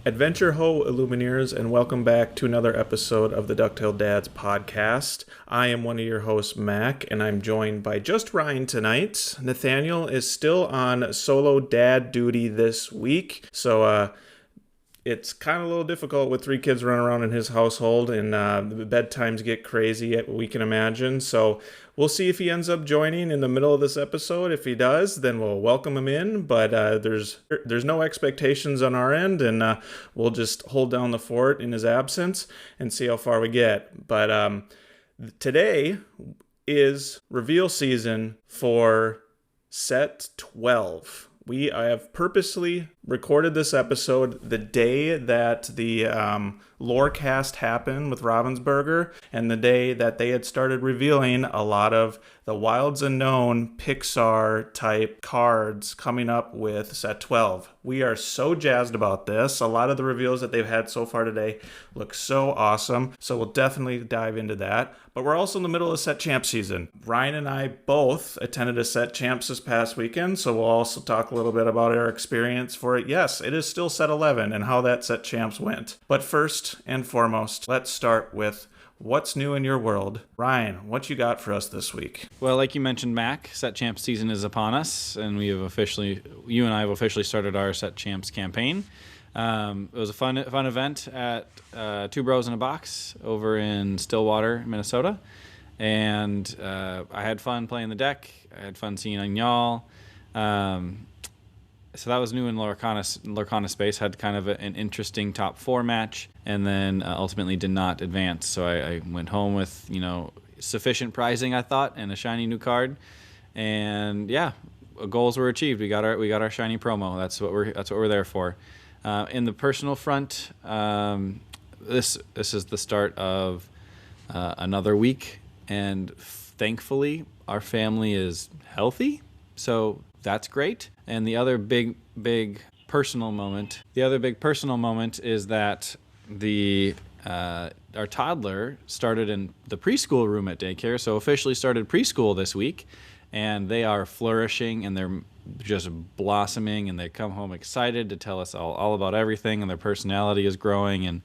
Adventure Ho Illumineers, and welcome back to another episode of the Ducktail Dads podcast. I am one of your hosts, Mac, and I'm joined by just Ryan tonight. Nathaniel is still on solo dad duty this week, so it's kind of a little difficult with 3 kids running around in his household, and the bedtimes get crazy, we can imagine. So we'll see if he ends up joining in the middle of this episode. If he does, then we'll welcome him in. But there's no expectations on our end, and we'll just hold down the fort in his absence and see how far we get. But today is reveal season for set 12. I have purposely recorded this episode the day that the Lorecast happened with Ravensburger, and the day that they had started revealing a lot of the Wilds Unknown Pixar type cards coming up with set 12. We are so jazzed about this. A lot of the reveals that they've had so far today look so awesome, so we'll definitely dive into that. But we're also in the middle of set champ season. Ryan and I both attended a set champs this past weekend, so we'll also talk a little bit about our experience for it. Yes, it is still set 11 and how that set champs went. But first and foremost, let's start with what's new in your world. Ryan, what you got for us this week? Well, like you mentioned, Mac, Set Champs season is upon us, and you and I have officially started our Set Champs campaign. It was a fun event at Two Bros in a Box over in Stillwater, Minnesota, and I had fun playing the deck. I had fun seeing y'all. So that was new in Lorcana space. Had kind of an interesting top 4 match, and then ultimately did not advance. So I went home with sufficient prizing, I thought, and a shiny new card. And yeah, goals were achieved. We got our shiny promo. That's what we're there for. In the personal front, this is the start of another week, and thankfully our family is healthy. So that's great. And the other big personal moment is that our toddler started in the preschool room at daycare, so officially started preschool this week, and they are flourishing and they're just blossoming, and they come home excited to tell us all about everything, and their personality is growing, and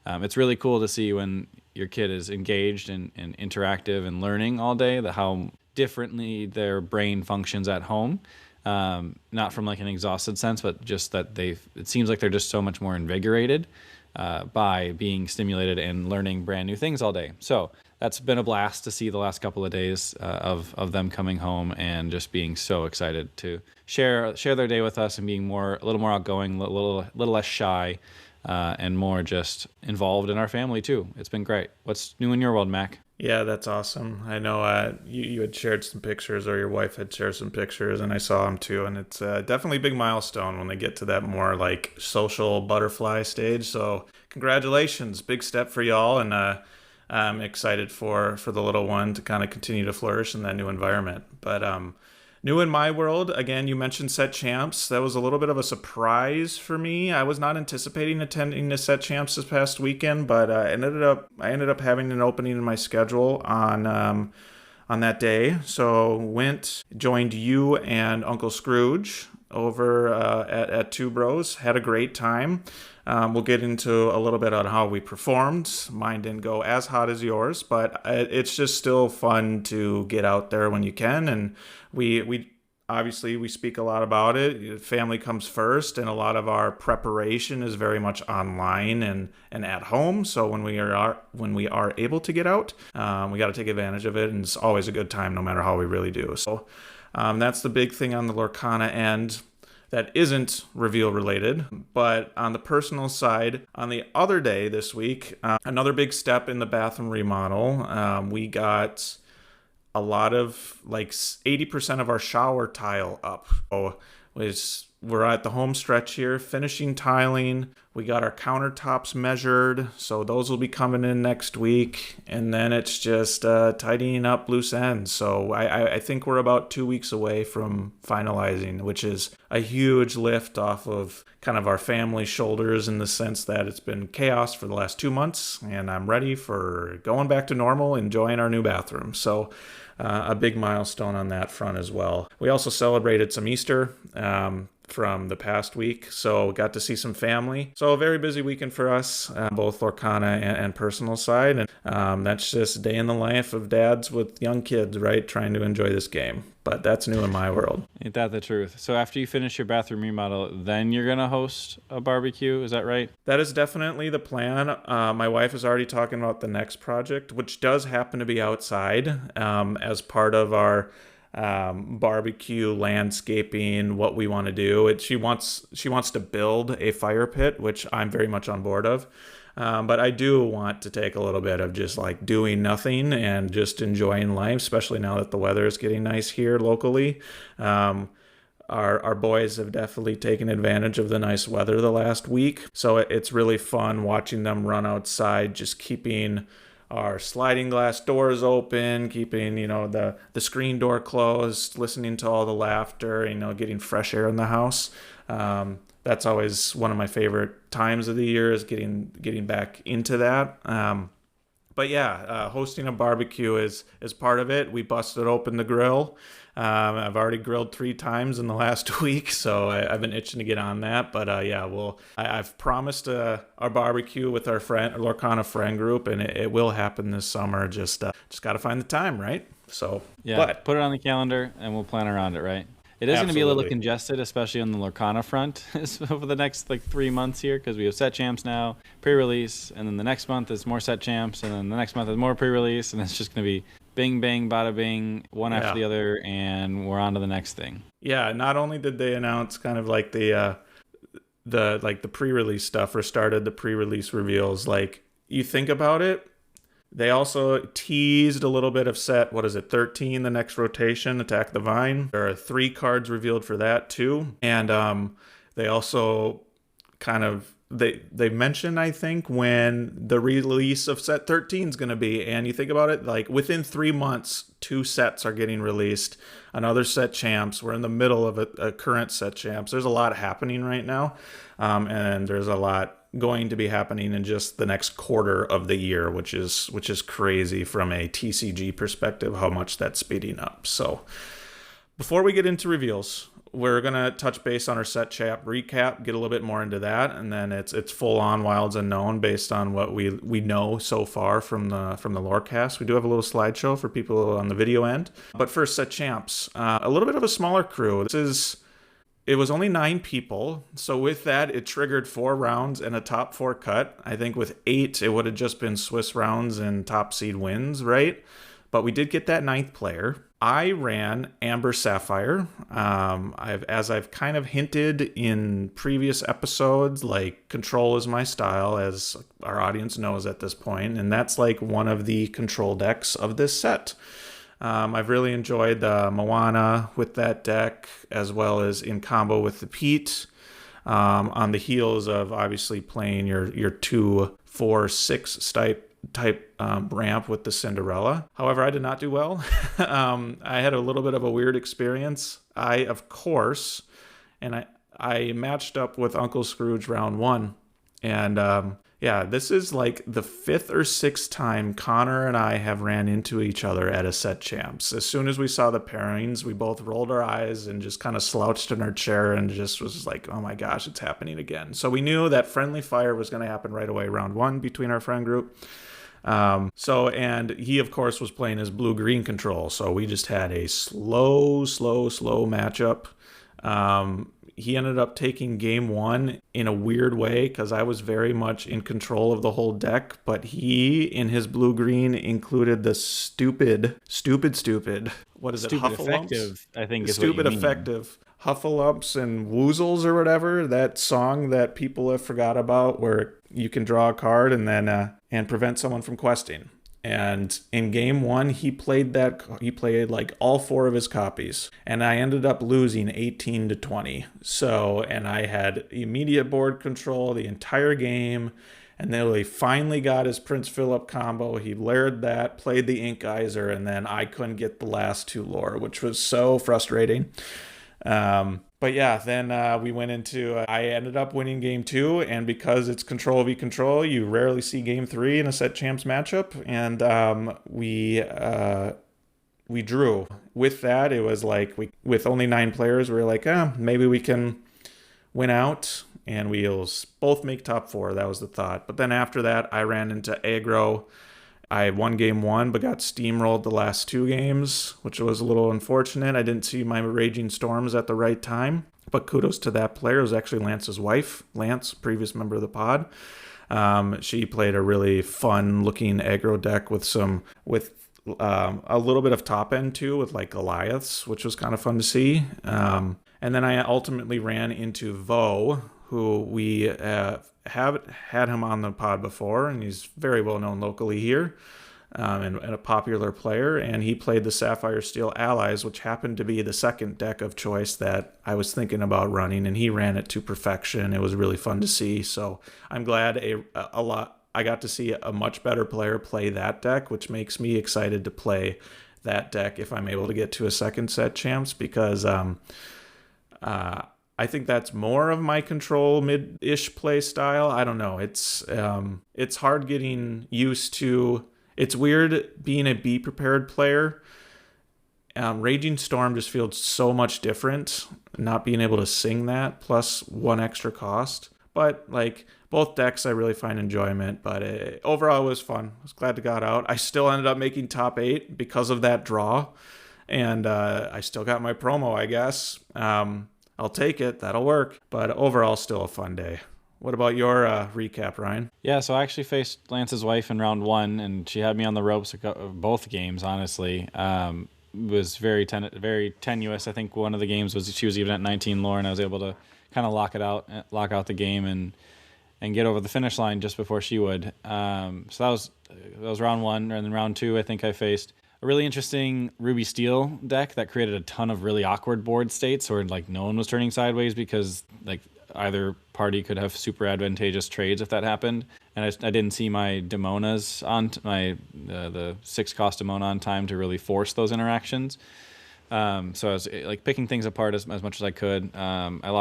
it's really cool to see when your kid is engaged and interactive and learning all day, how differently their brain functions at home. Not from like an exhausted sense, but just that it seems like they're just so much more invigorated by being stimulated and learning brand new things all day. So that's been a blast to see the last couple of days of them coming home and just being so excited to share their day with us, and being a little more outgoing, a little less shy, and more just involved in our family too. It's been great. What's new in your world, Mac? Yeah, that's awesome. I know you had shared some pictures, or your wife had shared some pictures, and I saw them too. And it's definitely a big milestone when they get to that more like social butterfly stage. So congratulations, big step for y'all, and I'm excited for the little one to kind of continue to flourish in that new environment. But new in my world, again, you mentioned Set Champs. That was a little bit of a surprise for me. I was not anticipating attending the Set Champs this past weekend, but I ended up having an opening in my schedule on that day. So joined you and Uncle Scrooge over at Two Bros. Had a great time. We'll get into a little bit on how we performed. Mine didn't go as hot as yours, but it's just still fun to get out there when you can. And we obviously we speak a lot about it. Family comes first, and a lot of our preparation is very much online and at home. So when we are able to get out, we got to take advantage of it, and it's always a good time, no matter how we really do. So that's the big thing on the Lorcana end that isn't reveal related. But on the personal side, on the other day this week, another big step in the bathroom remodel. We got a lot of, like 80% of our shower tile up. So we're at the home stretch here, finishing tiling. We got our countertops measured, so those will be coming in next week. And then it's just tidying up loose ends. So I think we're about 2 weeks away from finalizing, which is a huge lift off of kind of our family shoulders, in the sense that it's been chaos for the last 2 months, and I'm ready for going back to normal, enjoying our new bathroom. So a big milestone on that front as well. We also celebrated some Easter. from the past week, so got to see some family. So a very busy weekend for us, both Lorcana and personal side, and that's just a day in the life of dads with young kids, right? Trying to enjoy this game. But that's new in my world. Ain't that the truth? So after you finish your bathroom remodel, then you're gonna host a barbecue. Is that right? That is definitely the plan. My wife is already talking about the next project, which does happen to be outside, as part of our barbecue landscaping, what we want to do. She wants to build a fire pit, which I'm very much on board of. But I do want to take a little bit of just like doing nothing and just enjoying life, especially now that the weather is getting nice here locally. Our boys have definitely taken advantage of the nice weather the last week. So it's really fun watching them run outside, just keeping our sliding glass doors open, keeping, the screen door closed, listening to all the laughter, getting fresh air in the house. That's always one of my favorite times of the year, is getting back into that. But yeah, hosting a barbecue is part of it. We busted open the grill. I've already grilled 3 times in the last week, so I've been itching to get on that. But I've promised our barbecue with our Lorcana friend group, and it will happen this summer. Just got to find the time, right? So yeah, put it on the calendar, and we'll plan around it, right? It is going to be a little congested, especially on the Lorcana front over the next 3 months here, because we have set champs now, pre-release, and then the next month is more set champs, and then the next month is more pre-release, and it's just going to be bing, bang, bada bing, one after the other, and we're on to the next thing. Yeah, not only did they announce kind of like the pre-release stuff, or started the pre-release reveals, like you think about it, they also teased a little bit of set, 13, the next rotation, Attack the Vine. There are 3 cards revealed for that too. And they also kind of, they mentioned, I think, when the release of set 13 is going to be. And you think about it, like within 3 months, 2 sets are getting released. Another set champs. We're in the middle of a current set champs. There's a lot happening right now. And there's a lot going to be happening in just the next quarter of the year, which is crazy from a TCG perspective, how much that's speeding up. So before we get into reveals, we're going to touch base on our set champ recap, get a little bit more into that, and then it's full on Wilds Unknown based on what we know so far from the Lorecast. We do have a little slideshow for people on the video end. But first, set champs, a little bit of a smaller crew. It was only 9 people, so with that, it triggered 4 rounds and a top 4 cut. I think with 8, it would have just been Swiss rounds and top seed wins, right? But we did get that 9th player. I ran Amber Sapphire. As I've kind of hinted in previous episodes, like control is my style, as our audience knows at this point, and that's like one of the control decks of this set. I've really enjoyed the Moana with that deck, as well as in combo with the Pete, on the heels of obviously playing your 2, 4, 6 type ramp with the Cinderella. However, I did not do well. I had a little bit of a weird experience. Of course, I matched up with Uncle Scrooge round 1, and this is like the 5th or 6th time Connor and I have ran into each other at a set champs. As soon as we saw the pairings, we both rolled our eyes and just kind of slouched in our chair and just was like, oh my gosh, it's happening again. So we knew that friendly fire was going to happen right away, round 1, between our friend group. And he, of course, was playing his blue-green control. So we just had a slow matchup. He ended up taking game 1 in a weird way, because I was very much in control of the whole deck, but he, in his blue-green, included the stupid, what is it, Stupid Huffalumps? Effective, I think is Stupid what you mean. Effective. Huffalumps and Woozles or whatever, that song that people have forgot about, where you can draw a card and then and prevent someone from questing. And in game 1, he played like all 4 of his copies, and I ended up losing 18-20. So, and I had immediate board control the entire game, and then he finally got his Prince Philip combo. He layered that, played the Ink Geyser, and then I couldn't get the last 2 lore, which was so frustrating. But yeah, then we went into, I ended up winning game 2, and because it's control v control, you rarely see game 3 in a set champs matchup, and we drew. With that, it was like, with only 9 players, we were like, maybe we can went out and we'll both make top 4. That was the thought. But then after that, I ran into aggro. I won game 1, but got steamrolled the last 2 games, which was a little unfortunate. I didn't see my Raging Storms at the right time, but kudos to that player. It was actually Lance's wife, Lance, previous member of the pod. She played a really fun-looking aggro deck with a little bit of top end too, with like Goliaths, which was kind of fun to see. And then I ultimately ran into Vo, who we have had him on the pod before, and he's very well known locally here, and a popular player. And he played the Sapphire Steel Allies, which happened to be the second deck of choice that I was thinking about running, and he ran it to perfection. It was really fun to see. So I'm glad I got to see a much better player play that deck, which makes me excited to play that deck if I'm able to get to a second set champs, because I think that's more of my control mid-ish play style. I don't know. It's hard getting used to. It's weird being a be prepared player. Raging Storm just feels so much different, not being able to sing that plus 1 extra cost. But like both decks, I really find enjoyment. But overall, it was fun. I was glad to got out. I still ended up making top 8 because of that draw, and I still got my promo, I guess. I'll take it. That'll work. But overall, still a fun day. What about your recap, Ryan? Yeah, so I actually faced Lance's wife in round 1, and she had me on the ropes both games, honestly. It was very tenuous. I think one of the games she was even at 19 lore, and I was able to kind of lock out the game and get over the finish line just before she would. So that was round 1. And then round 2, I think I faced a really interesting Ruby Steel deck that created a ton of really awkward board states where like no one was turning sideways because like either party could have super advantageous trades if that happened. And I didn't see my Demonas on the 6-cost Demona on time to really force those interactions. So I was like picking things apart as much as I could. I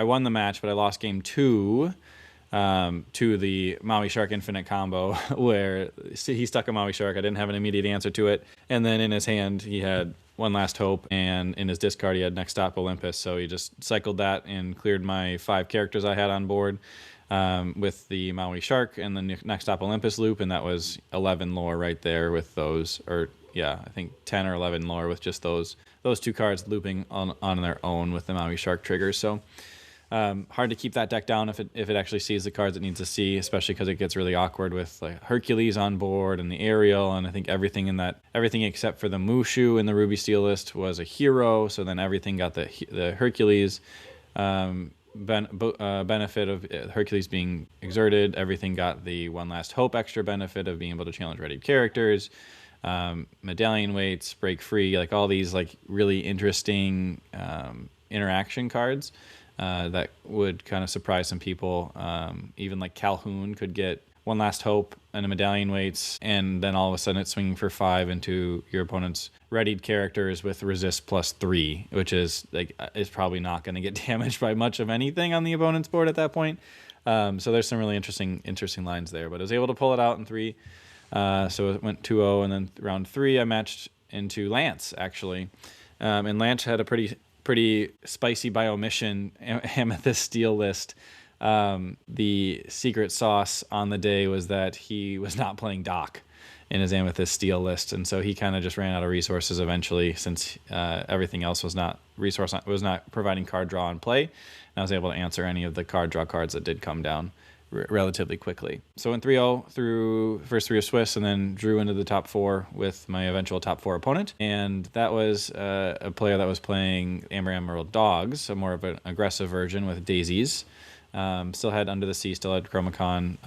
won the match, but I lost game 2 to the Maui Shark Infinite combo, where he stuck a Maui Shark. I didn't have an immediate answer to it. And then in his hand, he had One Last Hope, and in his discard, he had Next Stop Olympus. So he just cycled that and cleared my 5 characters I had on board with the Maui Shark and the Next Stop Olympus loop, and that was 11 lore right there with those, or yeah, I think 10 or 11 lore with just those 2 cards looping on their own with the Maui Shark triggers. So hard to keep that deck down if it actually sees the cards it needs to see, especially because it gets really awkward with like Hercules on board and the Ariel, and I think everything except for the Mushu in the Ruby Steel list was a hero. So then everything got the Hercules benefit of Hercules being exerted. Everything got the One Last Hope extra benefit of being able to challenge ready characters. Medallion weights, break free, like all these like really interesting interaction cards. That would kind of surprise some people. Even like Calhoun could get One Last Hope and a Medallion weights, and then all of a sudden it's swinging for 5 into your opponent's readied characters with resist +3, which is probably not going to get damaged by much of anything on the opponent's board at that point. So there's some really interesting lines there. But I was able to pull it out in 3. So it went 2-0, and then round 3 I matched into Lance, actually. And Lance had a pretty spicy by omission Amethyst Steel list. The secret sauce on the day was that he was not playing Doc in his Amethyst Steel list, and so he kind of just ran out of resources eventually, since everything else was not providing card draw and play. And I was able to answer any of the card draw cards that did come down relatively quickly. So went 3-0 through first 3 of Swiss, and then drew into the top 4 with my eventual top 4 opponent. And that was a player that was playing Amber Emerald Dogs, so more of an aggressive version with daisies. Still had Under the Sea, still had Chromacon,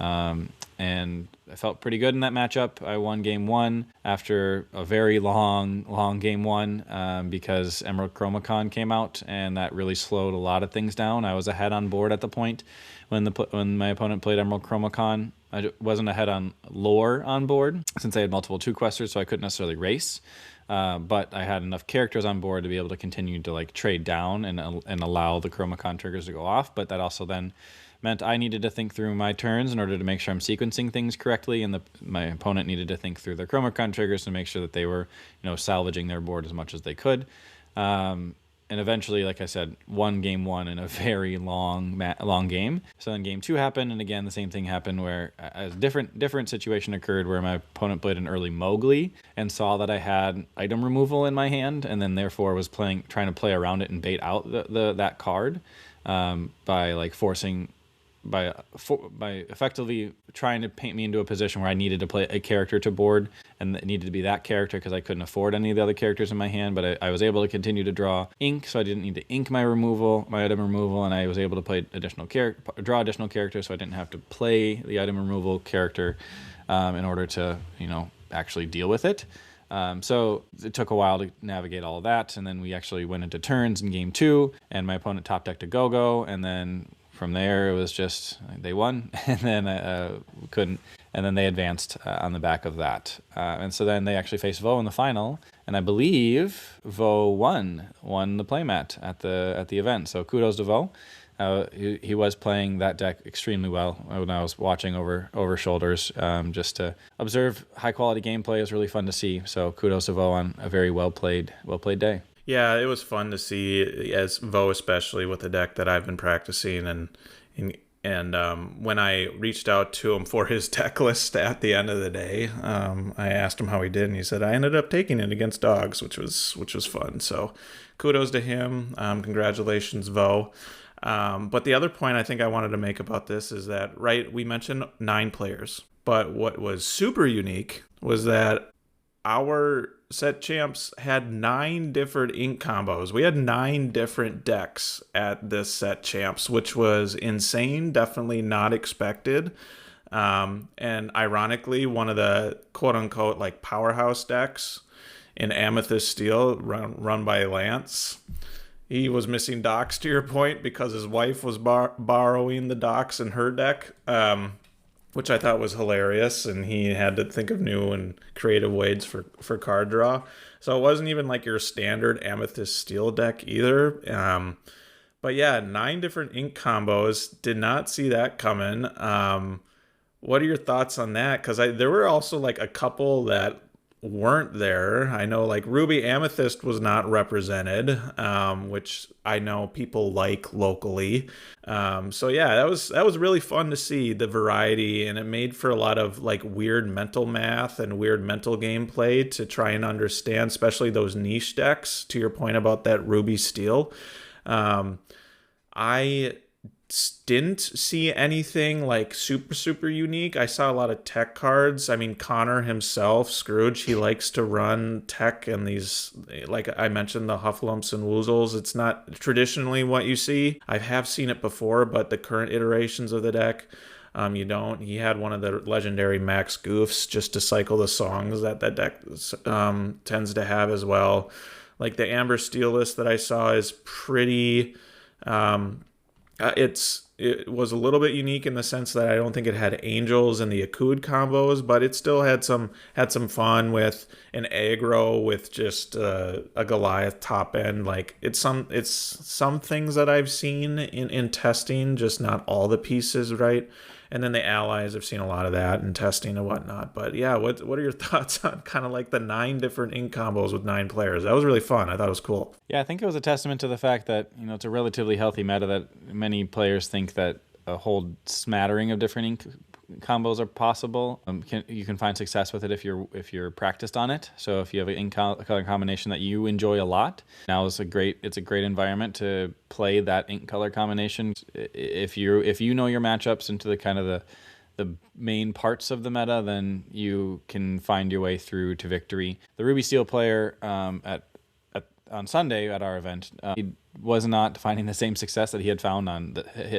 and I felt pretty good in that matchup. I won game 1 after a very long game 1 because Emerald Chromacon came out, and that really slowed a lot of things down. I was ahead on board at the point when my opponent played Emerald Chromacon. I wasn't ahead on lore on board since I had multiple 2-questers, so I couldn't necessarily race. But I had enough characters on board to be able to continue to like trade down and allow the Chromacon triggers to go off. But that also then meant I needed to think through my turns in order to make sure I'm sequencing things correctly, and my opponent needed to think through their Chromacon triggers to make sure that they were, salvaging their board as much as they could. and eventually, like I said, won game one in a very long game. So then game two happened, and again the same thing happened where a different situation occurred where my opponent played an early Mowgli and saw that I had item removal in my hand, and then therefore was trying to play around it and bait out that card by like forcing. By effectively trying to paint me into a position where I needed to play a character to board, and it needed to be that character because I couldn't afford any of the other characters in my hand. But I was able to continue to draw ink, so I didn't need to ink my item removal, and I was able to play draw additional characters, so I didn't have to play the item removal character in order to actually deal with it. So it took a while to navigate all of that, and then we actually went into turns in game two, and my opponent top decked a go-go, and then from there, it was just they won, and then couldn't, and then they advanced on the back of that, and so then they actually faced Vo in the final, and I believe Vo won the playmat at the event. So kudos to Vo. He was playing that deck extremely well when I was watching over shoulders, just to observe high quality gameplay. It was really fun to see. So kudos to Vo on a very well played day. Yeah, it was fun to see, as Vo especially, with the deck that I've been practicing, and when I reached out to him for his deck list at the end of the day, I asked him how he did, and he said I ended up taking it against dogs, which was fun. So kudos to him. Congratulations, Vo. But the other point I think I wanted to make about this is that, right, we mentioned 9 players, but what was super unique was that our set champs had 9 different ink combos. We had 9 different decks at this set champs, which was insane. Definitely not expected. And ironically, one of the quote unquote like powerhouse decks in Amethyst Steel run by Lance, he was missing docks, to your point, because his wife was borrowing the docks in her deck, which I thought was hilarious, and he had to think of new and creative ways for card draw. So it wasn't even like your standard Amethyst Steel deck either. But yeah, 9 different ink combos. Did not see that coming. What are your thoughts on that? Because there were also like a couple that weren't there. I know like Ruby Amethyst was not represented, which I know people like locally. So yeah, that was really fun to see the variety, and it made for a lot of like weird mental math and weird mental gameplay to try and understand, especially those niche decks, to your point about that Ruby Steel. I didn't see anything like super unique. I saw a lot of tech cards. I mean, Connor himself, Scrooge, he likes to run tech and these, like I mentioned, the Hufflumps and Woozles. It's not traditionally what you see. I have seen it before, but the current iterations of the deck, you don't. He had one of the legendary Max Goofs just to cycle the songs that deck tends to have as well. Like the Amber Steel list that I saw is pretty... It was a little bit unique in the sense that I don't think it had angels and the Akud combos, but it still had some fun with an aggro with just a Goliath top end. Like it's some things that I've seen in testing, just not all the pieces, right? And then the allies, I've seen a lot of that in testing and whatnot. But yeah, what are your thoughts on kind of like the 9 different ink combos with 9 players? That was really fun. I thought it was cool. Yeah, I think it was a testament to the fact that, it's a relatively healthy meta that many players think that a whole smattering of different ink combos are possible. You can find success with it if you're practiced on it. So if you have an ink color combination that you enjoy a lot, now it's a great environment to play that ink color combination. If you know your matchups into the kind of the main parts of the meta, then you can find your way through to victory. The Ruby Steel player on Sunday at our event, he was not finding the same success that he had found on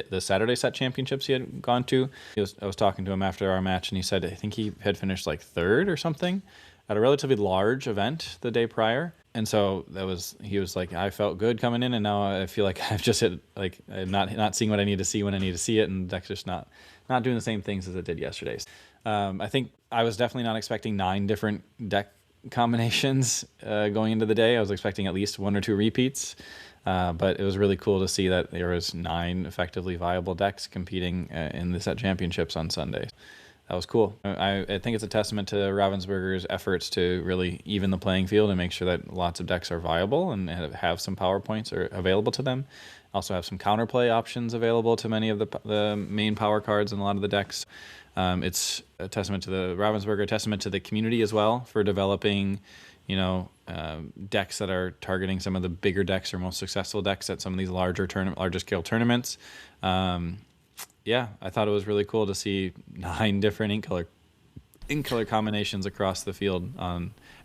the Saturday set championships he had gone to. I was talking to him after our match, and he said I think he had finished like 3rd or something at a relatively large event the day prior. And so he was like, I felt good coming in, and now I feel like I've just hit, like, I'm not seeing what I need to see when I need to see it, and the deck's just not doing the same things as it did yesterday. I think I was definitely not expecting 9 different deck combinations going into the day. I was expecting at least 1 or 2 repeats, but it was really cool to see that there was 9 effectively viable decks competing in the set championships on Sunday. that was cool. I think it's a testament to Ravensburger's efforts to really even the playing field and make sure that lots of decks are viable and have some power points are available to them. Also have some counterplay options available to many of the main power cards in a lot of the decks. It's a testament to the Ravensburger, a testament to the community as well for developing, decks that are targeting some of the bigger decks or most successful decks at some of these larger scale tournaments. I thought it was really cool to see 9 different ink color combinations across the field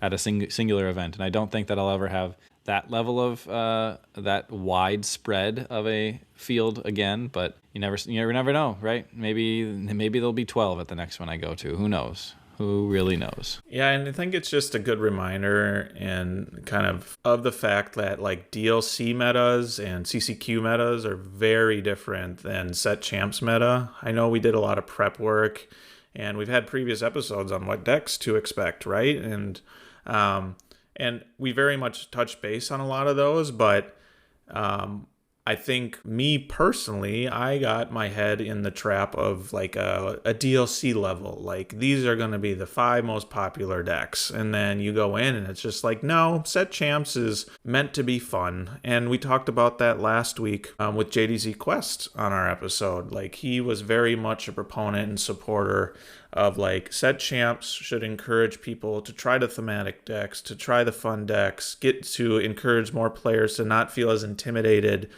at a singular event, and I don't think that I'll ever have that level of that widespread of a field again. But you never know, right? Maybe there'll be 12 at the next one I go to. Who knows? Who really knows? Yeah, and I think it's just a good reminder and kind of the fact that like DLC metas and CCQ metas are very different than set champs meta. I know we did a lot of prep work, and we've had previous episodes on what decks to expect, right? And we very much touched base on a lot of those, but I think me personally, I got my head in the trap of like a DLC level. Like these are going to be the 5 most popular decks. And then you go in and it's just like, no, set champs is meant to be fun. And we talked about that last week with JDZ Quest on our episode. Like he was very much a proponent and supporter of like set champs should encourage people to try the thematic decks, to try the fun decks, get to encourage more players to not feel as intimidated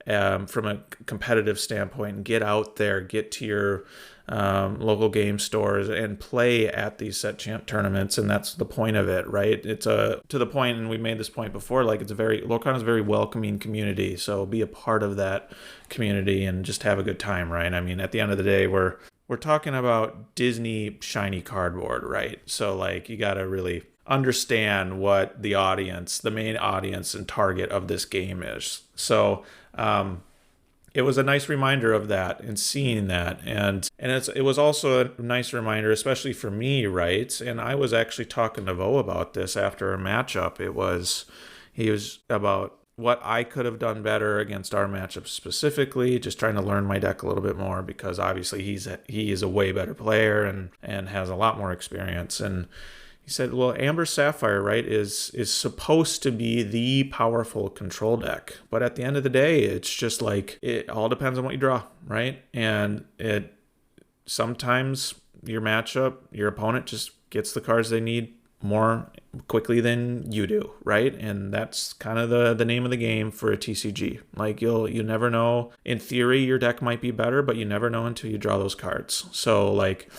from a competitive standpoint, and get out there, get to your local game stores and play at these set champ tournaments. And that's the point of it, right? It's to the point, and we made this point before, like Lorcon is a very welcoming community. So be a part of that community and just have a good time, right? I mean, at the end of the day, we're talking about Disney shiny cardboard, right? So like you got to really understand what the main audience and target of this game is. So it was a nice reminder of that and seeing that. And it was also a nice reminder, especially for me, right? And I was actually talking to Vo about this after a matchup. He was about what I could have done better against our matchup specifically, just trying to learn my deck a little bit more, because obviously he is a way better player and has a lot more experience. And he said, well, Amber Sapphire, right, is supposed to be the powerful control deck. But at the end of the day, it's just like, it all depends on what you draw, right? And sometimes your opponent just gets the cards they need more quickly than you do, right? And that's kind of the name of the game for a TCG. Like you never know. In theory, your deck might be better, but you never know until you draw those cards. So like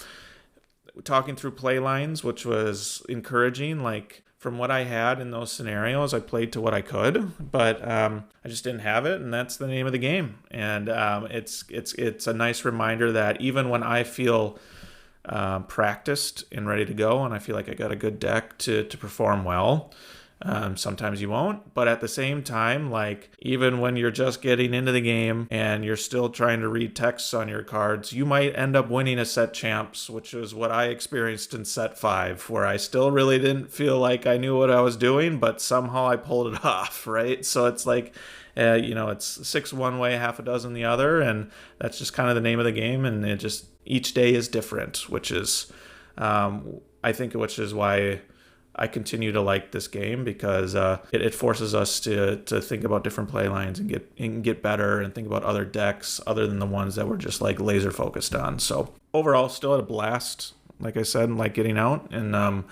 talking through play lines, which was encouraging, like from what I had in those scenarios, I played to what I could, but I just didn't have it, and that's the name of the game. And it's a nice reminder that even when I feel practiced and ready to go, and I feel like I got a good deck to perform well, sometimes you won't. But at the same time, like even when you're just getting into the game and you're still trying to read texts on your cards, you might end up winning a set champs, which is what I experienced in set 5, where I still really didn't feel like I knew what I was doing, but somehow I pulled it off, right? So it's like it's 6 one way, half a dozen the other, and that's just kind of the name of the game. And it just, each day is different, which is which is why I continue to like this game, because it forces us to think about different play lines and get better and think about other decks other than the ones that we're just like laser focused on. So overall, still had a blast, like I said, like getting out, and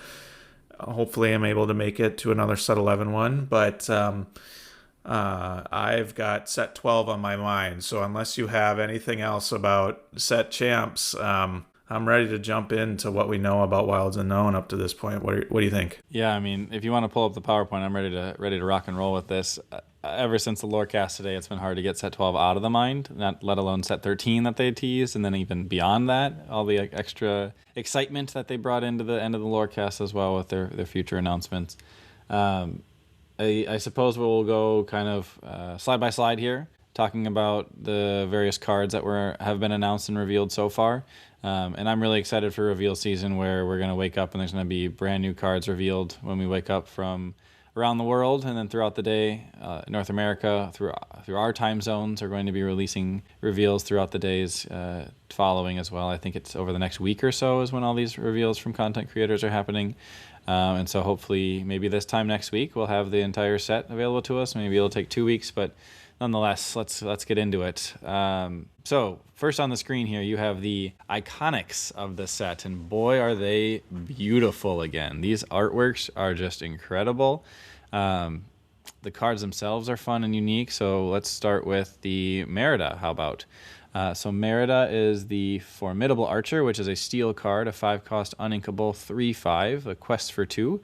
hopefully I'm able to make it to another set 11 one. But I've got set 12 on my mind, so unless you have anything else about set champs, I'm ready to jump into what we know about Wilds Unknown up to this point. What do you think? Yeah, I mean, if you want to pull up the PowerPoint, I'm ready to rock and roll with this. Ever since the Lorecast today, it's been hard to get set 12 out of the mind, not let alone set 13 that they teased, and then even beyond that, all the extra excitement that they brought into the end of the Lorecast as well with their future announcements. I suppose we'll go kind of slide by slide here, talking about the various cards that have been announced and revealed so far. And I'm really excited for reveal season, where we're going to wake up and there's going to be brand new cards revealed when we wake up from around the world, and then throughout the day, North America through our time zones are going to be releasing reveals throughout the days following as well. I think it's over the next week or so is when all these reveals from content creators are happening. And so hopefully maybe this time next week we'll have the entire set available to us. Maybe it'll take 2 weeks, but nonetheless, let's get into it. So first on the screen here, you have the iconics of the set, and boy, are they beautiful again. These artworks are just incredible. The cards themselves are fun and unique, so let's start with the Merida. How about? So Merida is the Formidable Archer, which is a steel card, a 5-cost uninkable 3/5, a quest for 2.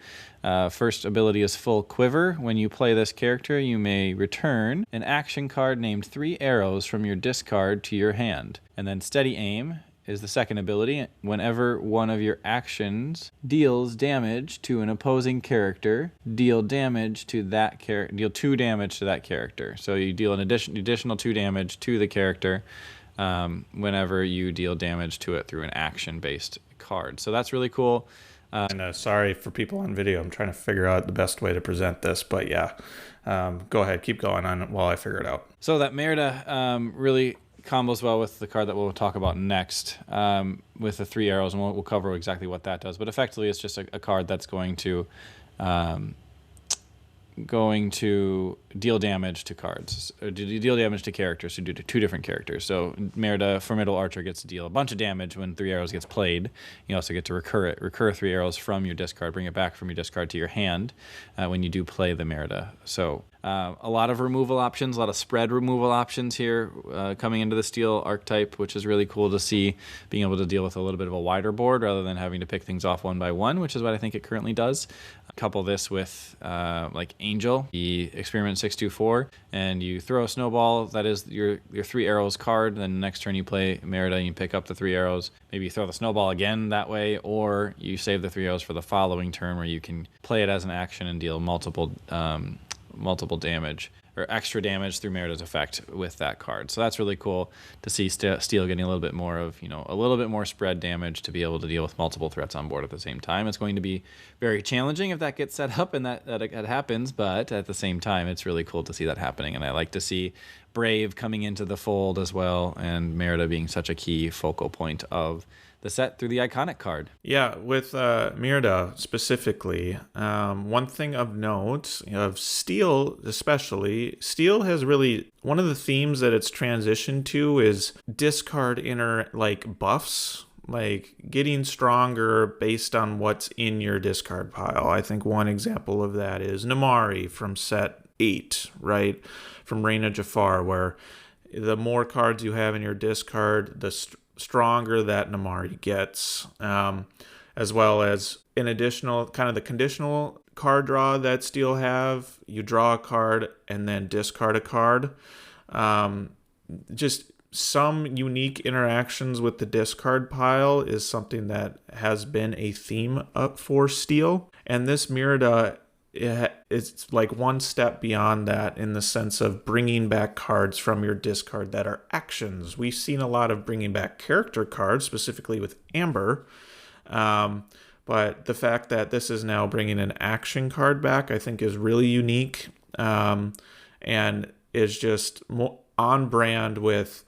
First ability is Full Quiver. When you play this character, you may return an action card named 3 arrows from your discard to your hand. And then Steady Aim is the second ability. Whenever one of your actions deals damage to an opposing character, deal damage to that deal 2 damage to that character. So you deal an additional 2 damage to the character whenever you deal damage to it through an action-based card. So that's really cool. And sorry for people on video. I'm trying to figure out the best way to present this, but yeah, go ahead, keep going on while I figure it out. So that Merida really combos well with the card that we'll talk about next, with the 3 arrows, and we'll cover exactly what that does. But effectively, it's just a card that's going to deal damage to cards, or deal damage to characters, to do to 2 different characters. So Merida, Formidable Archer, gets to deal a bunch of damage when 3 arrows gets played. You also get to recur 3 arrows from your discard, bring it back from your discard to your hand when you do play the Merida. So a lot of removal options, a lot of spread removal options here coming into the steel archetype, which is really cool to see, being able to deal with a little bit of a wider board rather than having to pick things off one by one, which is what I think it currently does. Couple this with like Angel, the Experiment 624, and you throw a snowball, that is your 3 arrows card, then next turn you play Merida and you pick up the 3 arrows. Maybe you throw the snowball again that way, or you save the 3 arrows for the following turn where you can play it as an action and deal multiple damage or extra damage through Merida's effect with that card. So that's really cool to see Steel getting a little bit more of, a little bit more spread damage to be able to deal with multiple threats on board at the same time. It's going to be very challenging if that gets set up and that happens, but at the same time, it's really cool to see that happening. And I like to see Brave coming into the fold as well, and Merida being such a key focal point of the set through the iconic card. Yeah, with Merida specifically, one thing of note, of Steel especially, Steel has really, one of the themes that it's transitioned to is discard inner, buffs, getting stronger based on what's in your discard pile. I think one example of that is Namari from set 8, right? From Reign of Jafar, where the more cards you have in your discard, the stronger that Namari gets, as well as an additional kind of the conditional card draw that Steel have. You draw a card and then discard a card. Just some unique interactions with the discard pile is something that has been a theme up for Steel. And this Merida, it's like one step beyond that in the sense of bringing back cards from your discard that are actions. We've seen a lot of bringing back character cards, specifically with Amber. But the fact that this is now bringing an action card back, I think is really unique, and is just more on brand with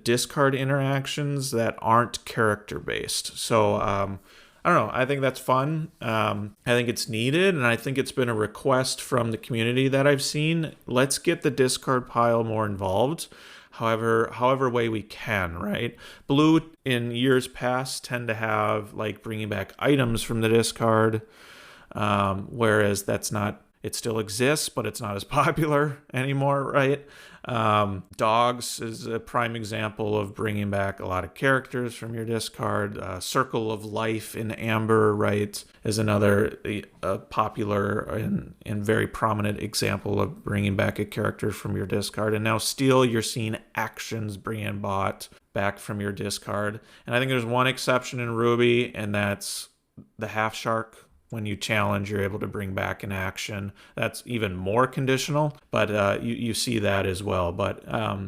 discard interactions that aren't character based. So, I don't know. I think that's fun. I think it's needed, and I think it's been a request from the community that I've seen. Let's get the discard pile more involved, however way we can, right? Blue, in years past, tend to have, bringing back items from the discard, whereas that's not, it still exists, but it's not as popular anymore, right? Dogs is a prime example of bringing back a lot of characters from your discard. Circle of Life in Amber, right, is another popular and very prominent example of bringing back a character from your discard. And now Steel, you're seeing actions being bought back from your discard. And I think there's one exception in Ruby, and that's the Half Shark. When you challenge, you're able to bring back an action. That's even more conditional, but you see that as well. But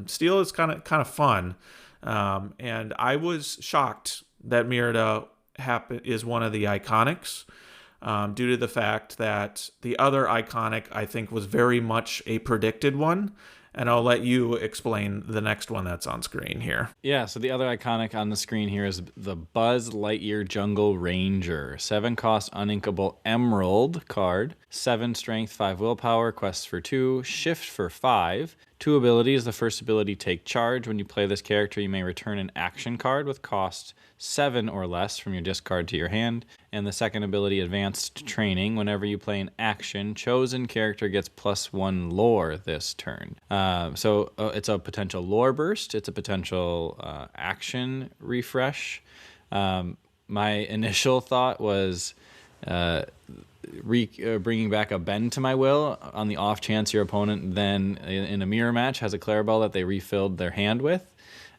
Steel is kind of fun, and I was shocked that Merida is one of the iconics. due to the fact that the other iconic, I think, was very much a predicted one. And I'll let you explain the next one that's on screen here. Yeah, so the other iconic on the screen here is the Buzz Lightyear Jungle Ranger. 7 cost uninkable emerald card. 7 strength, 5 willpower, quests for 2, shift for 5. 2 abilities. The first ability, Take Charge. When you play this character, you may return an action card with cost 7 or less from your discard to your hand. And the second ability, Advanced Training. Whenever you play an action, chosen character gets +1 lore this turn. So it's a potential lore burst. It's a potential action refresh. My initial thought was bringing back a Bend to My Will on the off chance your opponent then in a mirror match has a Clarabelle that they refilled their hand with.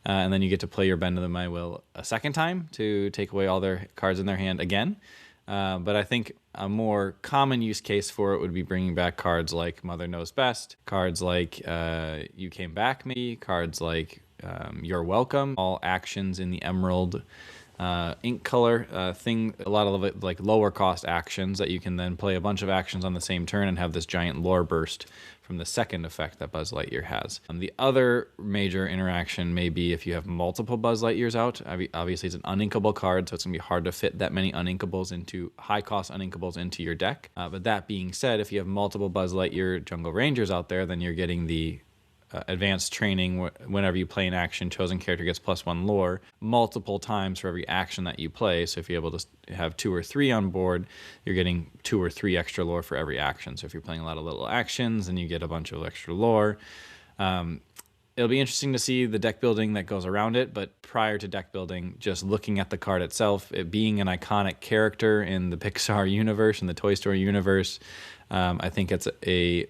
And then you get to play your Bend to My Will a second time to take away all their cards in their hand again. But I think a more common use case for it would be bringing back cards like Mother Knows Best, cards like You Came Back maybe, cards like You're Welcome, all actions in the Emerald ink color thing. A lot of it like lower cost actions that you can then play a bunch of actions on the same turn and have this giant lore burst from the second effect that Buzz Lightyear has. The other major interaction may be if you have multiple Buzz Lightyears out. Obviously, it's an uninkable card, so it's going to be hard to fit that many uninkables into high-cost uninkables into your deck. But that being said, if you have multiple Buzz Lightyear Jungle Rangers out there, then you're getting the advanced training. Whenever you play an action, chosen character gets +1 lore multiple times for every action that you play. So if you're able to have 2 or 3 on board, you're getting 2 or 3 extra lore for every action. So if you're playing a lot of little actions, then you get a bunch of extra lore. It'll be interesting to see the deck building that goes around it, but prior to deck building, just looking at the card itself, it being an iconic character in the Pixar universe and the Toy Story universe, I think it's a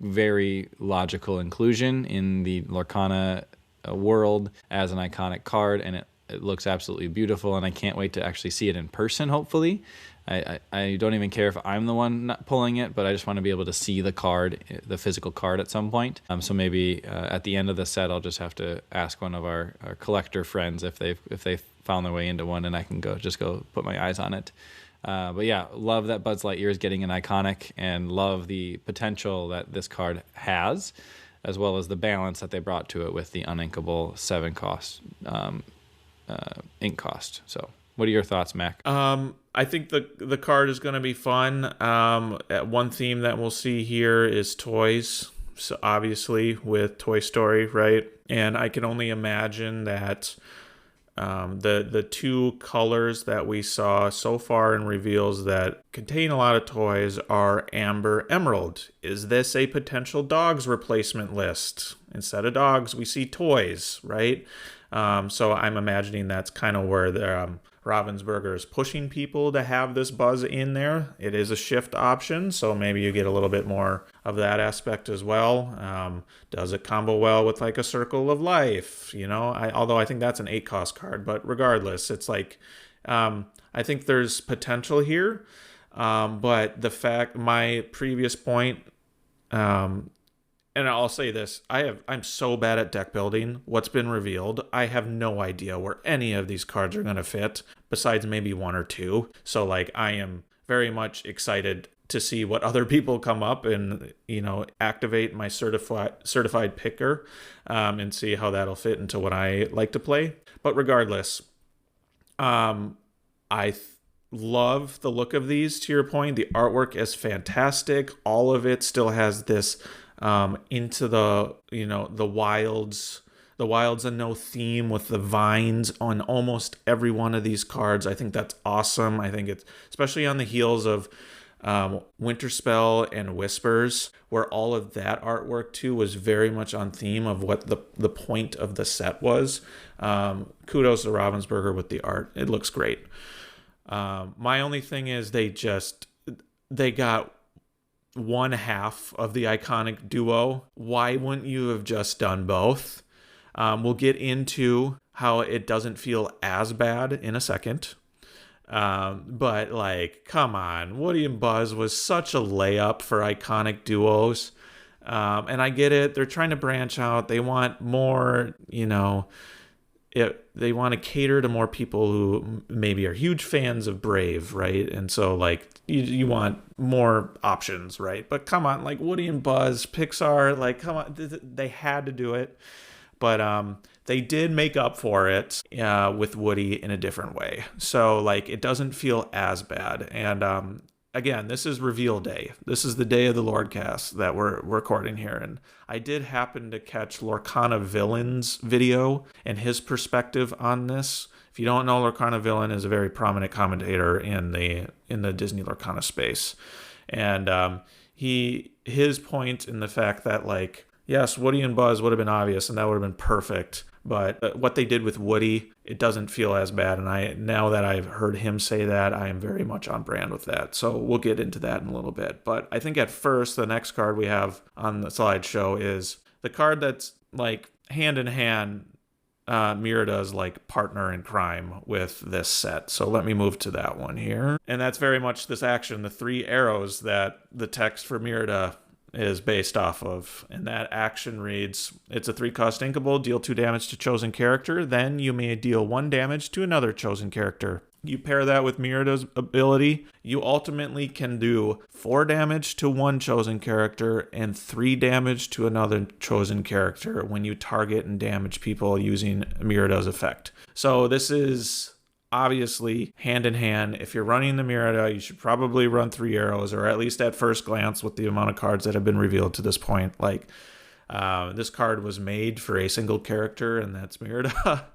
very logical inclusion in the Lorcana world as an iconic card, and it looks absolutely beautiful, and I can't wait to actually see it in person, hopefully. I don't even care if I'm the one not pulling it, but I just want to be able to see the card, the physical card at some point. So maybe at the end of the set, I'll just have to ask one of our collector friends if they've found their way into one, and I can go put my eyes on it. But yeah, love that Buzz Lightyear is getting an iconic, and love the potential that this card has, as well as the balance that they brought to it with the uninkable 7 cost ink cost. So what are your thoughts, Mac? I think the card is going to be fun. One theme that we'll see here is toys. So obviously with Toy Story, right? And I can only imagine that the 2 colors that we saw so far in reveals that contain a lot of toys are Amber Emerald. Is this a potential dogs replacement list? Instead of dogs, we see toys, right? So I'm imagining that's kind of where the Ravensburger is pushing people to have this Buzz in there. It is a shift option, so maybe you get a little bit more of that aspect as well. Does it combo well with like a Circle of Life? Although I think that's an 8 cost card, but regardless, it's like I think there's potential here. But my previous point, and I'll say this, I'm so bad at deck building. What's been revealed, I have no idea where any of these cards are going to fit, besides maybe 1 or 2. So like I am very much excited to see what other people come up and, activate my certified picker and see how that'll fit into what I like to play. But regardless, I love the look of these, to your point. The artwork is fantastic. All of it still has this into the wilds and no theme with the vines on almost every one of these cards. I think that's awesome. I think it's especially on the heels of Winterspell and Whispers, where all of that artwork too was very much on theme of what the point of the set was. Kudos to Ravensburger with the art. It looks great. My only thing is they got one half of the iconic duo. Why wouldn't you have just done both? We'll get into how it doesn't feel as bad in a second. But like, come on, Woody and Buzz was such a layup for iconic duos. And I get it. They're trying to branch out. They want more, they want to cater to more people who maybe are huge fans of Brave, right? And so like you want more options, right? But come on, like Woody and Buzz, Pixar, like come on, they had to do it. But they did make up for it with Woody in a different way. So like it doesn't feel as bad. And again, this is reveal day. This is the day of the Lorecast that we're recording here. And I did happen to catch Lorcana Villain's video and his perspective on this. If you don't know, Lorcana Villain is a very prominent commentator in the Disney Lorcana space. And his point in the fact that like, yes, Woody and Buzz would have been obvious and that would have been perfect. But what they did with Woody, it doesn't feel as bad. And now that I've heard him say that, I am very much on brand with that. So we'll get into that in a little bit. But I think at first, the next card we have on the slideshow is the card that's like hand in hand Merida's like partner in crime with this set. So let me move to that one here. And that's very much this action, the 3 arrows that the text for Merida is based off of. And that action reads, it's a 3-cost inkable, deal 2 damage to chosen character, then you may deal 1 damage to another chosen character. You pair that with Merida's ability, you ultimately can do 4 damage to one chosen character and 3 damage to another chosen character when you target and damage people using Merida's effect. So this is obviously hand in hand. If you're running the Merida, you should probably run 3 arrows, or at least at first glance with the amount of cards that have been revealed to this point. Like this card was made for a single character, and that's Merida.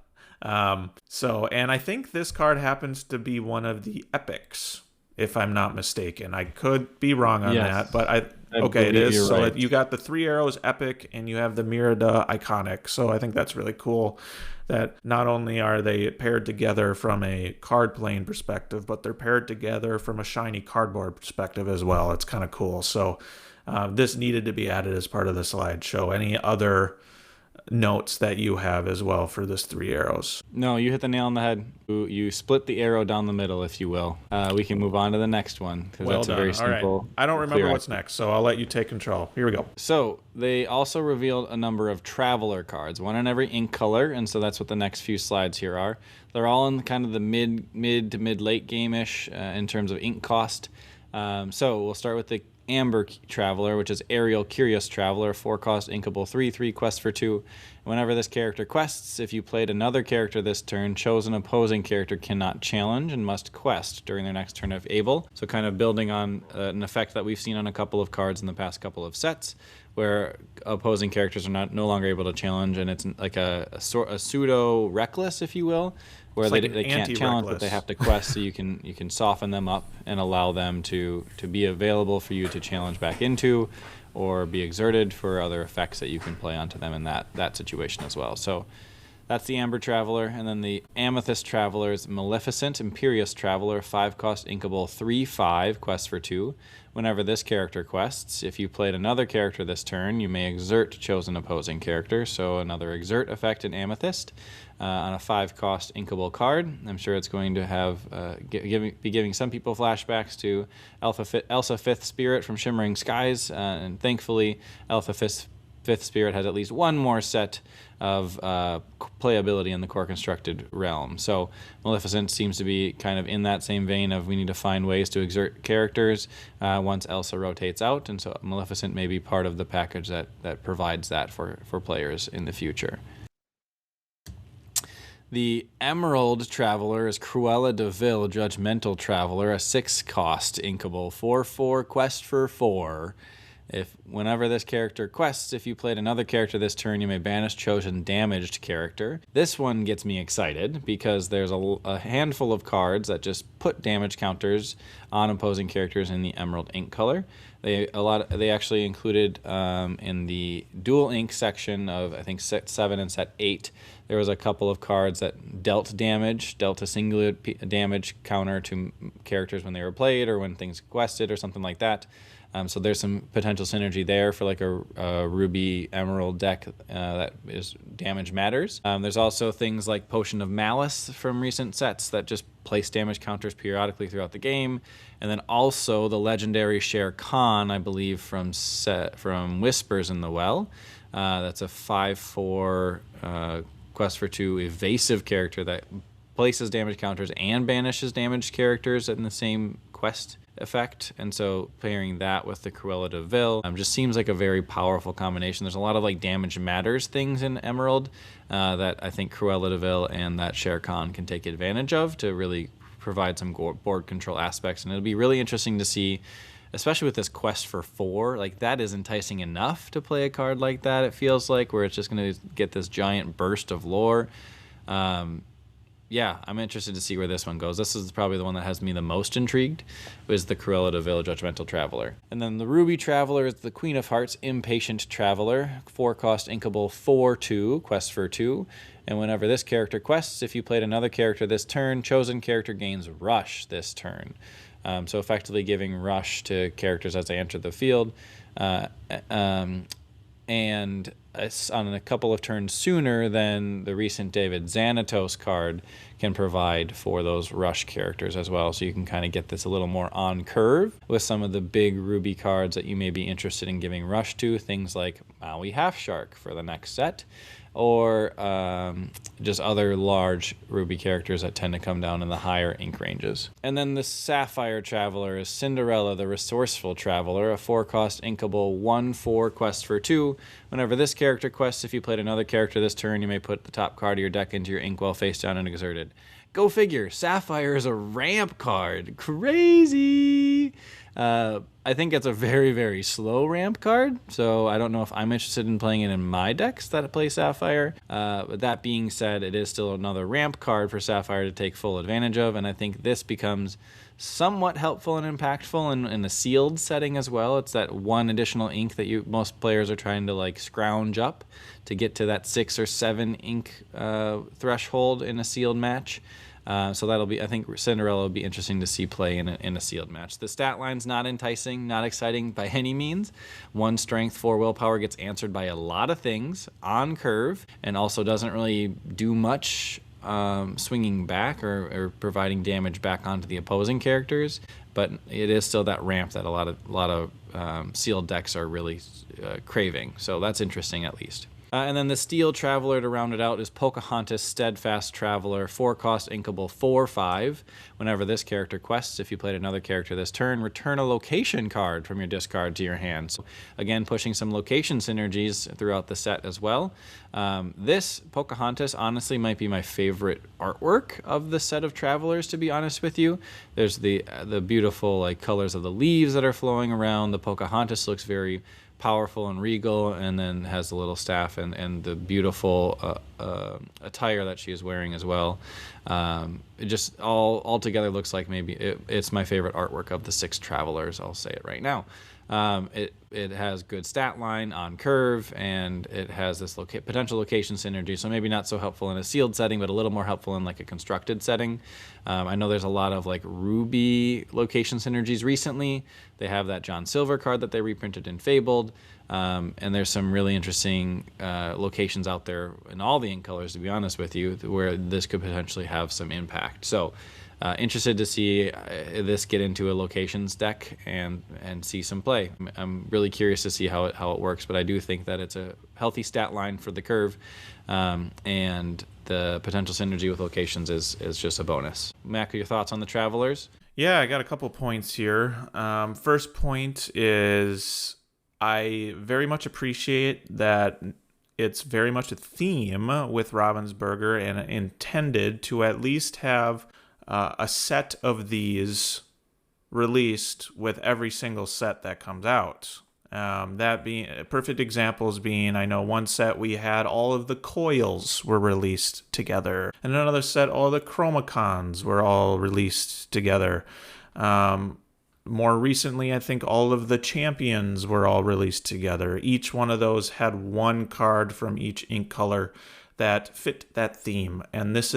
And I think this card happens to be one of the epics, if I'm not mistaken. I could be wrong on that, but okay, it is. So right. You got the 3 arrows epic and you have the Merida iconic. So I think that's really cool that not only are they paired together from a card playing perspective, but they're paired together from a shiny cardboard perspective as well. It's kind of cool. So this needed to be added as part of the slideshow. Any other notes that you have as well for this 3 arrows? No, you hit the nail on the head. You split the arrow down the middle, if you will. We can move on to the next one because that's a very simple. All right. I don't remember what's next, so I'll let you take control. Here we go. So they also revealed a number of traveler cards, one in every ink color, and so that's what the next few slides here are. They're all in kind of the mid to mid late game-ish in terms of ink cost. So we'll start with the Amber Traveler, which is Aerial Curious Traveler, 4-cost inkable 3 quest for 2. Whenever this character quests, if you played another character this turn, chosen opposing character cannot challenge and must quest during their next turn if able. So kind of building on an effect that we've seen on a couple of cards in the past couple of sets, where opposing characters are no longer able to challenge, and it's like a pseudo reckless, if you will, where they can't challenge, but they have to quest, so you can soften them up and allow them to be available for you to challenge back into, or be exerted for other effects that you can play onto them in that situation as well. So that's the Amber Traveler. And then the Amethyst Traveler is Maleficent Imperious Traveler, 5-cost inkable 3/5 quest for 2. Whenever this character quests, if you played another character this turn, you may exert chosen opposing character. So another exert effect in Amethyst on a 5-cost inkable card. I'm sure it's going to have be giving some people flashbacks to Elsa Fifth Spirit from Shimmering Skies, and thankfully Elsa Fifth Spirit has at least one more set of playability in the core constructed realm. So Maleficent seems to be kind of in that same vein of we need to find ways to exert characters once Elsa rotates out, and so Maleficent may be part of the package that provides that for players in the future. The Emerald Traveler is Cruella de Vil Judgmental Traveler, a 6-cost inkable 4/4 quest for 4. Whenever this character quests, if you played another character this turn, you may banish chosen damaged character. This one gets me excited because there's a handful of cards that just put damage counters on opposing characters in the Emerald ink color. They actually included in the dual ink section of I think set 7 and set 8. There was a couple of cards that dealt a singular damage counter to characters when they were played or when things quested or something like that. So there's some potential synergy there for like a Ruby Emerald deck that is damage matters. There's also things like Potion of Malice from recent sets that just place damage counters periodically throughout the game. And then also the legendary Shere Khan, I believe, from Whispers in the Well. That's a 5/4 quest for 2 evasive character that places damage counters and banishes damaged characters in the same quest effect. And so pairing that with the Cruella de Vil just seems like a very powerful combination. There's a lot of like damage matters things in Emerald that I think Cruella de Vil and that Shere Khan can take advantage of to really provide some board control aspects. And it'll be really interesting to see, especially with this quest for 4, like that is enticing enough to play a card like that, it feels like, where it's just going to get this giant burst of lore. Yeah, I'm interested to see where this one goes. This is probably the one that has me the most intrigued, is the Cruella de Vil Judgmental Traveler. And then the Ruby Traveler is the Queen of Hearts Impatient Traveler, 4-cost inkable 4/2, quest for 2. And whenever this character quests, if you played another character this turn, chosen character gains Rush this turn. So effectively giving Rush to characters as they enter the field. And it's on a couple of turns sooner than the recent David Xanatos card can provide for those Rush characters as well. So you can kind of get this a little more on curve with some of the big Ruby cards that you may be interested in giving Rush to, things like Maui Half Shark for the next set, or just other large Ruby characters that tend to come down in the higher ink ranges. And then the Sapphire Traveler is Cinderella the Resourceful Traveler, a 4-cost inkable 1/4 quest for 2. Whenever this character quests, if you played another character this turn, you may put the top card of your deck into your inkwell face down and exerted. Go figure, Sapphire is a ramp card. Crazy! I think it's a very, very slow ramp card, so I don't know if I'm interested in playing it in my decks that play Sapphire. But that being said, it is still another ramp card for Sapphire to take full advantage of, and I think this becomes somewhat helpful and impactful in a sealed setting as well. It's that one additional ink that most players are trying to like scrounge up to get to that 6 or 7 ink threshold in a sealed match. So that'll be, I think Cinderella will be interesting to see play in a sealed match. The stat line's not enticing, not exciting by any means. 1 strength, 4 willpower gets answered by a lot of things on curve, and also doesn't really do much swinging back or providing damage back onto the opposing characters. But it is still that ramp that a lot of sealed decks are really craving. So that's interesting at least. And then the Steel Traveler to round it out is Pocahontas Steadfast Traveler, 4-cost inkable 4/5. Whenever this character quests, if you played another character this turn, return a location card from your discard to your hand. So again, pushing some location synergies throughout the set as well. This Pocahontas honestly might be my favorite artwork of the set of Travelers, to be honest with you. There's the beautiful like colors of the leaves that are flowing around. The Pocahontas looks very powerful and regal, and then has the little staff and the beautiful attire that she is wearing as well. It just all together looks like maybe it's my favorite artwork of the 6 Travelers. I'll say it right now. It has good stat line on curve, and it has this potential location synergy, so maybe not so helpful in a sealed setting, but a little more helpful in like a constructed setting. I know there's a lot of like Ruby location synergies recently. They have that John Silver card that they reprinted in Fabled, and there's some really interesting locations out there in all the ink colors, to be honest with you, where this could potentially have some impact. So interested to see this get into a locations deck and see some play. I'm really curious to see how it works, but I do think that it's a healthy stat line for the curve, and the potential synergy with locations is just a bonus. Mac, your thoughts on the Travelers? Yeah, I got a couple points here. First point is I very much appreciate that it's very much a theme with Ravensburger and intended to at least have a set of these released with every single set that comes out. That being perfect examples being, I know one set we had all of the coils were released together, and another set all the chromacons were all released together. More recently, I think all of the champions were all released together. Each one of those had one card from each ink color that fit that theme, and this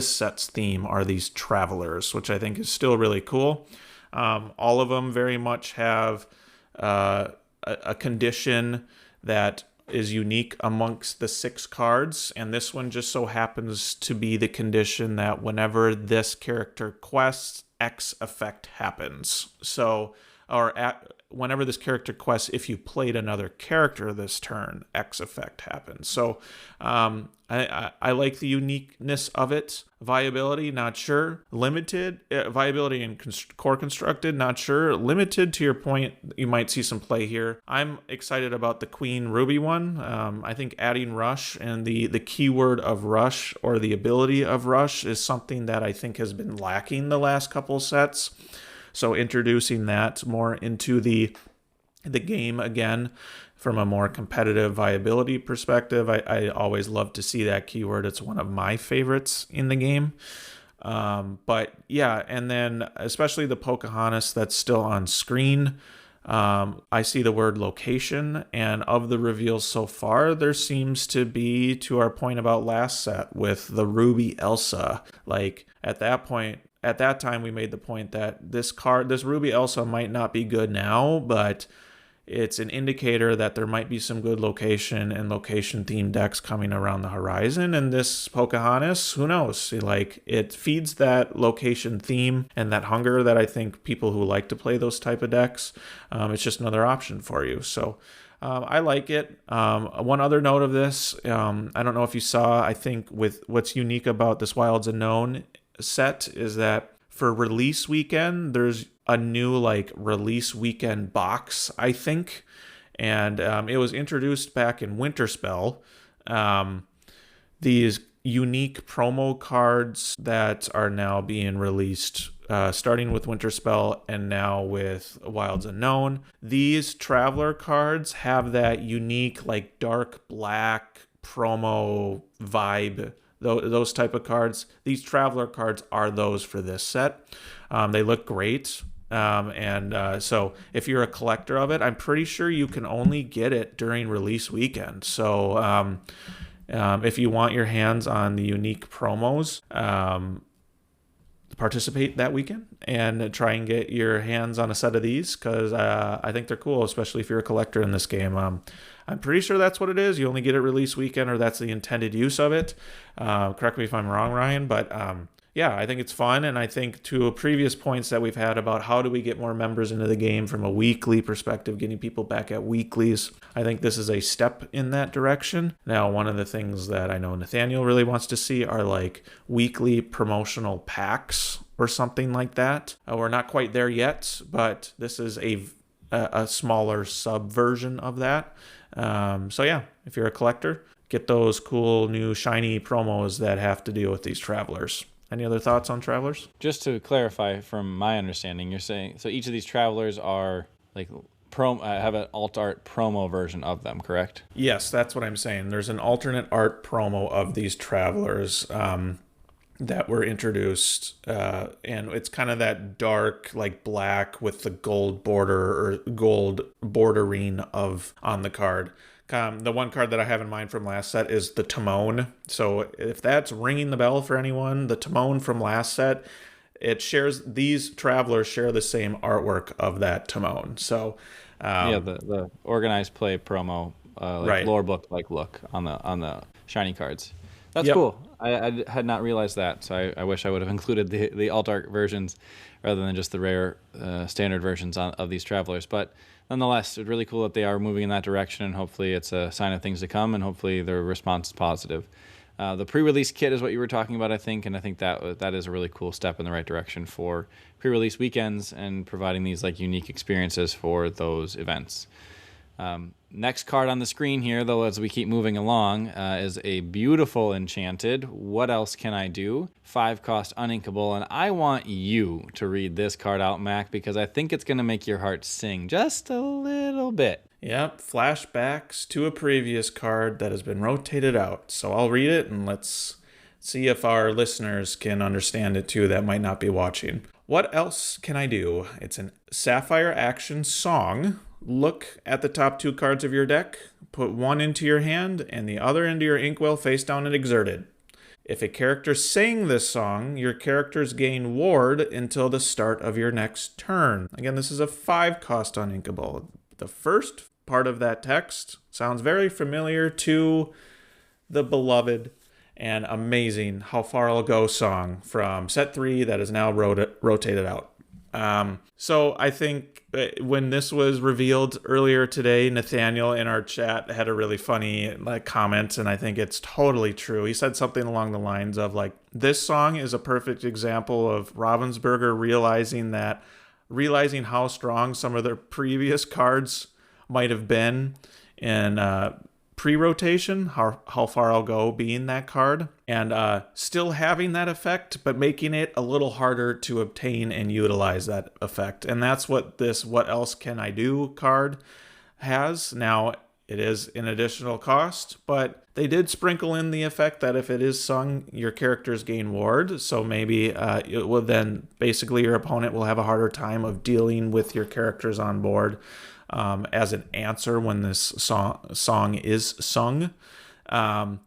set's theme are these Travelers, which I think is still really cool. All of them very much have a condition that is unique amongst the 6 cards, and this one just so happens to be the condition that whenever this character quests, X effect happens. So whenever this character quests, if you played another character this turn, X effect happens. So I like the uniqueness of it. Viability, not sure. Limited. Viability and core constructed, not sure. Limited, to your point, you might see some play here. I'm excited about the Queen Ruby one. I think adding rush and the keyword of rush, or the ability of rush, is something that I think has been lacking the last couple sets. So introducing that more into the game again from a more competitive viability perspective, I always love to see that keyword. It's one of my favorites in the game. But yeah, and then especially the Pocahontas that's still on screen, I see the word location, and of the reveals so far, there seems to be, to our point about last set with the Ruby Elsa, like at that time we made the point that this Ruby Elsa might not be good now, but it's an indicator that there might be some good location and location themed decks coming around the horizon. And this Pocahontas, who knows? Like, it feeds that location theme and that hunger that I think people who like to play those type of decks, it's just another option for you. So I like it. One other note of this, I don't know if you saw, I think with what's unique about this Wilds Unknown set is that for release weekend, there's a new like release weekend box, I think, and it was introduced back in Winterspell. These unique promo cards that are now being released, starting with Winterspell and now with Wilds Unknown. These Traveler cards have that unique like dark black promo vibe. Those type of cards. These Traveler cards are those for this set. They look great. So if you're a collector of it, I'm pretty sure you can only get it during release weekend. So if you want your hands on the unique promos, participate that weekend and try and get your hands on a set of these, because I think they're cool, especially if you're a collector in this game. I'm pretty sure that's what it is. You only get it release weekend, or that's the intended use of it. Correct me if I'm wrong, Ryan, but yeah, I think it's fun. And I think to previous points that we've had about how do we get more members into the game from a weekly perspective, getting people back at weeklies, I think this is a step in that direction. Now, one of the things that I know Nathaniel really wants to see are like weekly promotional packs or something like that. We're not quite there yet, but this is a smaller subversion of that. So yeah, if you're a collector, get those cool new shiny promos that have to deal with these Travelers. Any other thoughts on Travelers? Just to clarify, from my understanding, you're saying so each of these Travelers are like have an alt art promo version of them, correct? Yes, that's what I'm saying. There's an alternate art promo of these Travelers that were introduced, and it's kind of that dark, like black with the gold border or gold bordering on the card. The one card that I have in mind from last set is the Timon. So if that's ringing the bell for anyone, the Timon from last set, these Travelers share the same artwork of that Timon. So the organized play promo, right. lore book like look on the shiny cards. That's cool. I had not realized that, so I wish I would have included the alt art versions rather than just the rare standard versions of these Travelers. But nonetheless, it's really cool that they are moving in that direction, and hopefully it's a sign of things to come, and hopefully their response is positive. The pre-release kit is what you were talking about, I think, and I think that is a really cool step in the right direction for pre-release weekends and providing these like unique experiences for those events. Next card on the screen here, though, as we keep moving along, is a beautiful Enchanted. What else can I do? 5-cost uninkable, and I want you to read this card out, Mac, because I think it's going to make your heart sing just a little bit. Yep, flashbacks to a previous card that has been rotated out. So I'll read it, and let's see if our listeners can understand it too that might not be watching. What else can I do? It's an Sapphire Action Song. Look at the top 2 cards of your deck, put one into your hand and the other into your inkwell face down and exerted. If a character sang this song, your characters gain ward until the start of your next turn. Again, this is a 5-cost uninkable. The first part of that text sounds very familiar to the beloved and amazing How Far I'll Go song from set 3 that is now rotated out. So I think when this was revealed earlier today, Nathaniel in our chat had a really funny comment, and I think it's totally true. He said something along the lines of like, this song is a perfect example of Ravensburger realizing how strong some of their previous cards might have been in pre-rotation, how far I'll go being that card, and still having that effect, but making it a little harder to obtain and utilize that effect. And that's what this What Else Can I Do card has. Now, it is an additional cost, but they did sprinkle in the effect that if it is sung, your characters gain ward. So maybe it will then basically your opponent will have a harder time of dealing with your characters on board as an answer when this song is sung. I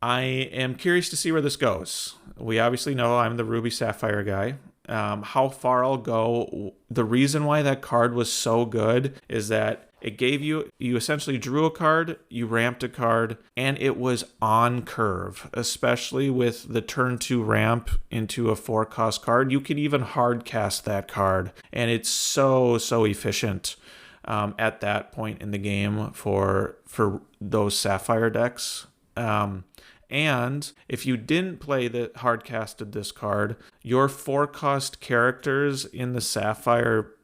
am curious to see where this goes. We obviously know I'm the Ruby Sapphire guy. How far I'll go. The reason why that card was so good is that it gave you essentially drew a card, you ramped a card, and it was on curve, especially with the turn 2 ramp into a 4-cost card. You could even hard cast that card, and it's so efficient at that point in the game for those Sapphire decks. And if you didn't play the hard casted this card, your 4-cost characters in the Sapphire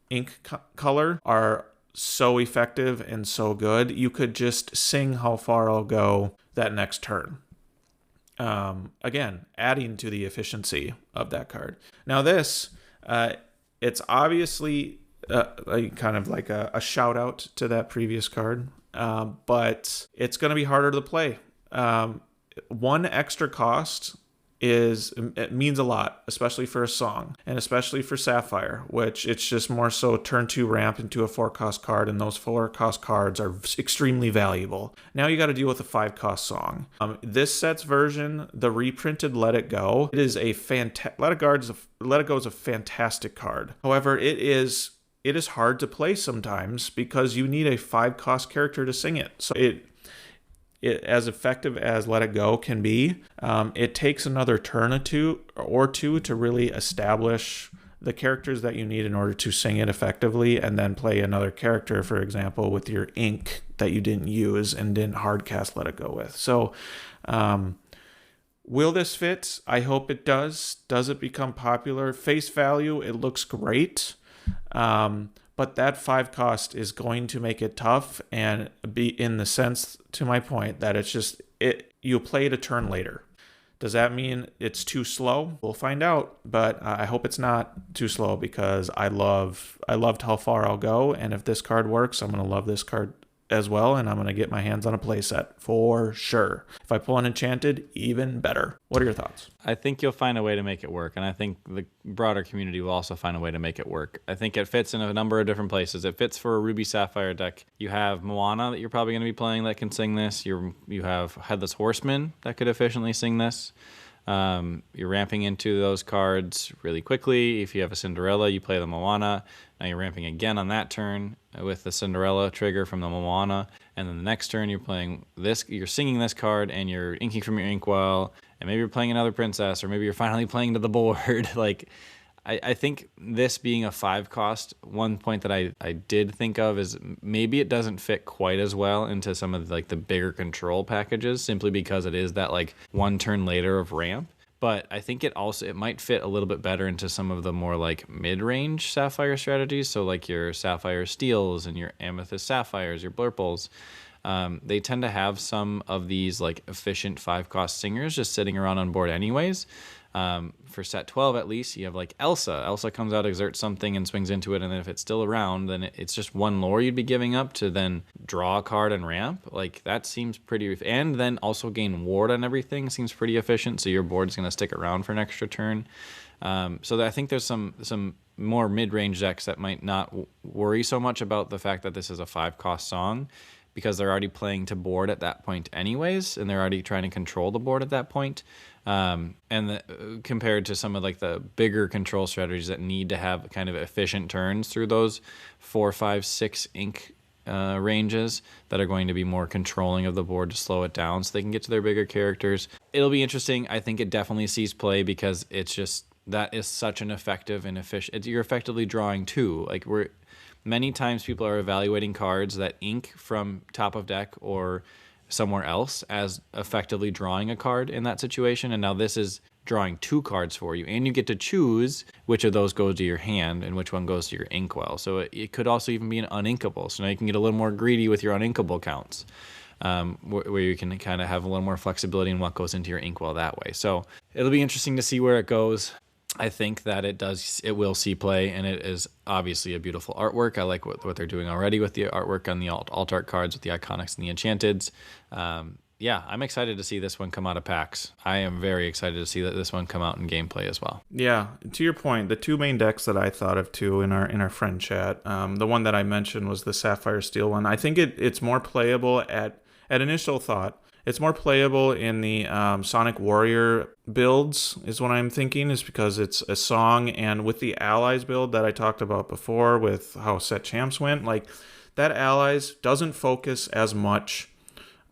ink color are so effective and so good. You could just sing How Far I'll Go that next turn. Again, adding to the efficiency of that card. Now this, it's obviously kind of like a shout out to that previous card, but it's going to be harder to play. One extra cost it means a lot, especially for a song and especially for Sapphire, which it's just more so turn 2 ramp into a 4-cost card, and those 4-cost cards are extremely valuable. Now you got to deal with a 5-cost song. This set's version, the reprinted Let It Go, it is a Let It Go is a fantastic card. However, it is hard to play sometimes because you need a 5-cost character to sing it. So it as effective as Let It Go can be, it takes another turn or two to really establish the characters that you need in order to sing it effectively, and then play another character, for example, with your ink that you didn't use and didn't hardcast Let It Go with. So will this fit? I hope it does. Does it become popular? Face value, it looks great. But that 5-cost is going to make it tough, and be in the sense, to my point, that it's just you play it a turn later. Does that mean it's too slow? We'll find out, but I hope it's not too slow, because I loved How Far I'll Go, and if this card works, I'm going to love this card as well, and I'm going to get my hands on a playset for sure. If I pull an Enchanted, even better. What are your thoughts? I think you'll find a way to make it work, and I think the broader community will also find a way to make it work. I think it fits in a number of different places. It fits for a Ruby Sapphire deck. You have Moana that you're probably going to be playing that can sing this. You have Headless Horseman that could efficiently sing this. You're ramping into those cards really quickly. If you have a Cinderella, you play the Moana. Now you're ramping again on that turn with the Cinderella trigger from the Moana. And then the next turn you're playing this, you're singing this card, and you're inking from your inkwell, and maybe you're playing another princess, or maybe you're finally playing to the board. Like, I think this being a 5-cost, one point that I did think of is maybe it doesn't fit quite as well into some of the bigger control packages, simply because it is that one turn later of ramp. But I think it might fit a little bit better into some of the more mid-range Sapphire strategies. So your Sapphire Steels and your Amethyst Sapphires, your Blurples. They tend to have some of these efficient 5-cost singers just sitting around on board anyways. For set 12 at least, you have Elsa. Elsa comes out, exerts something, and swings into it, and then if it's still around, then it's just one lore you'd be giving up to then draw a card and ramp. That seems pretty, and then also gain ward on everything seems pretty efficient, so your board's going to stick around for an extra turn. So I think there's some more mid-range decks that might not worry so much about the fact that this is a 5-cost song, because they're already playing to board at that point anyways, and they're already trying to control the board at that point. Compared to some of the bigger control strategies that need to have kind of efficient turns through those 4, 5, 6 ink ranges that are going to be more controlling of the board to slow it down so they can get to their bigger characters. It'll be interesting. I think it definitely sees play because it's just that is such an effective and efficient. You're effectively drawing two. Like many times people are evaluating cards that ink from top of deck or somewhere else as effectively drawing a card in that situation, and now this is drawing two cards for you, and you get to choose which of those goes to your hand and which one goes to your inkwell. So it could also even be an uninkable. So now you can get a little more greedy with your uninkable counts, where you can kind of have a little more flexibility in what goes into your inkwell that way. So it'll be interesting to see where it goes. I think that it will see play, and it is obviously a beautiful artwork. I like what they're doing already with the artwork on the alt art cards with the Iconics and the Enchanteds. Yeah, I'm excited to see this one come out of PAX. I am very excited to see that this one come out in gameplay as well. Yeah, to your point, the two main decks that I thought of too in our friend chat, the one that I mentioned was the Sapphire Steel one. I think it's more playable at initial thought. It's more playable in the Sonic Warrior builds, is what I'm thinking, is because it's a song, and with the Allies build that I talked about before with how Set Champs went, like that Allies doesn't focus as much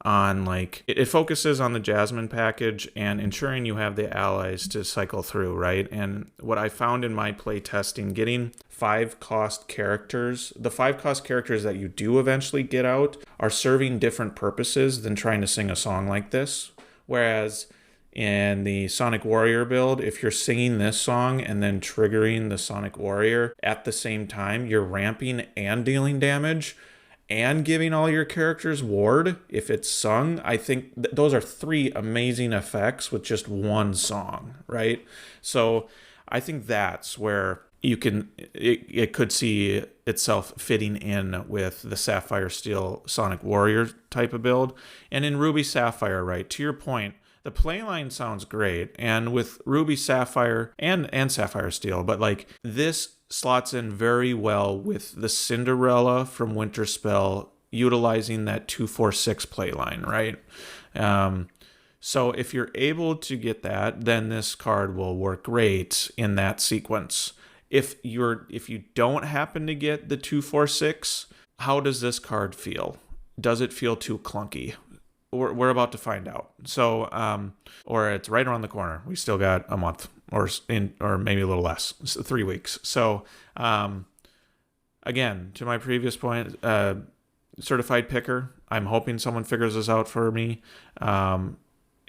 on, like, it focuses on the Jasmine package and ensuring you have the allies to cycle through, right? And what I found in my play testing, getting 5-cost characters, the 5-cost characters that you do eventually get out are serving different purposes than trying to sing a song like this. Whereas in the Sonic Warrior build, if you're singing this song and then triggering the Sonic Warrior at the same time, you're ramping and dealing damage and giving all your characters ward if it's sung. I think those are 3 amazing effects with just one song, right? So I think that's where it could see itself fitting in with the Sapphire Steel Sonic Warrior type of build. And in Ruby Sapphire, right, to your point, the playline sounds great, and with Ruby Sapphire and Sapphire Steel, but like this slots in very well with the Cinderella from Winterspell utilizing that 2-4-6 playline, right? So if you're able to get that, then this card will work great in that sequence. If you don't happen to get the 2-4-6, how does this card feel? Does it feel too clunky? We're about to find out. So, or it's right around the corner. We still got a month, or maybe a little less, 3 weeks. So, again, to my previous point, certified picker. I'm hoping someone figures this out for me.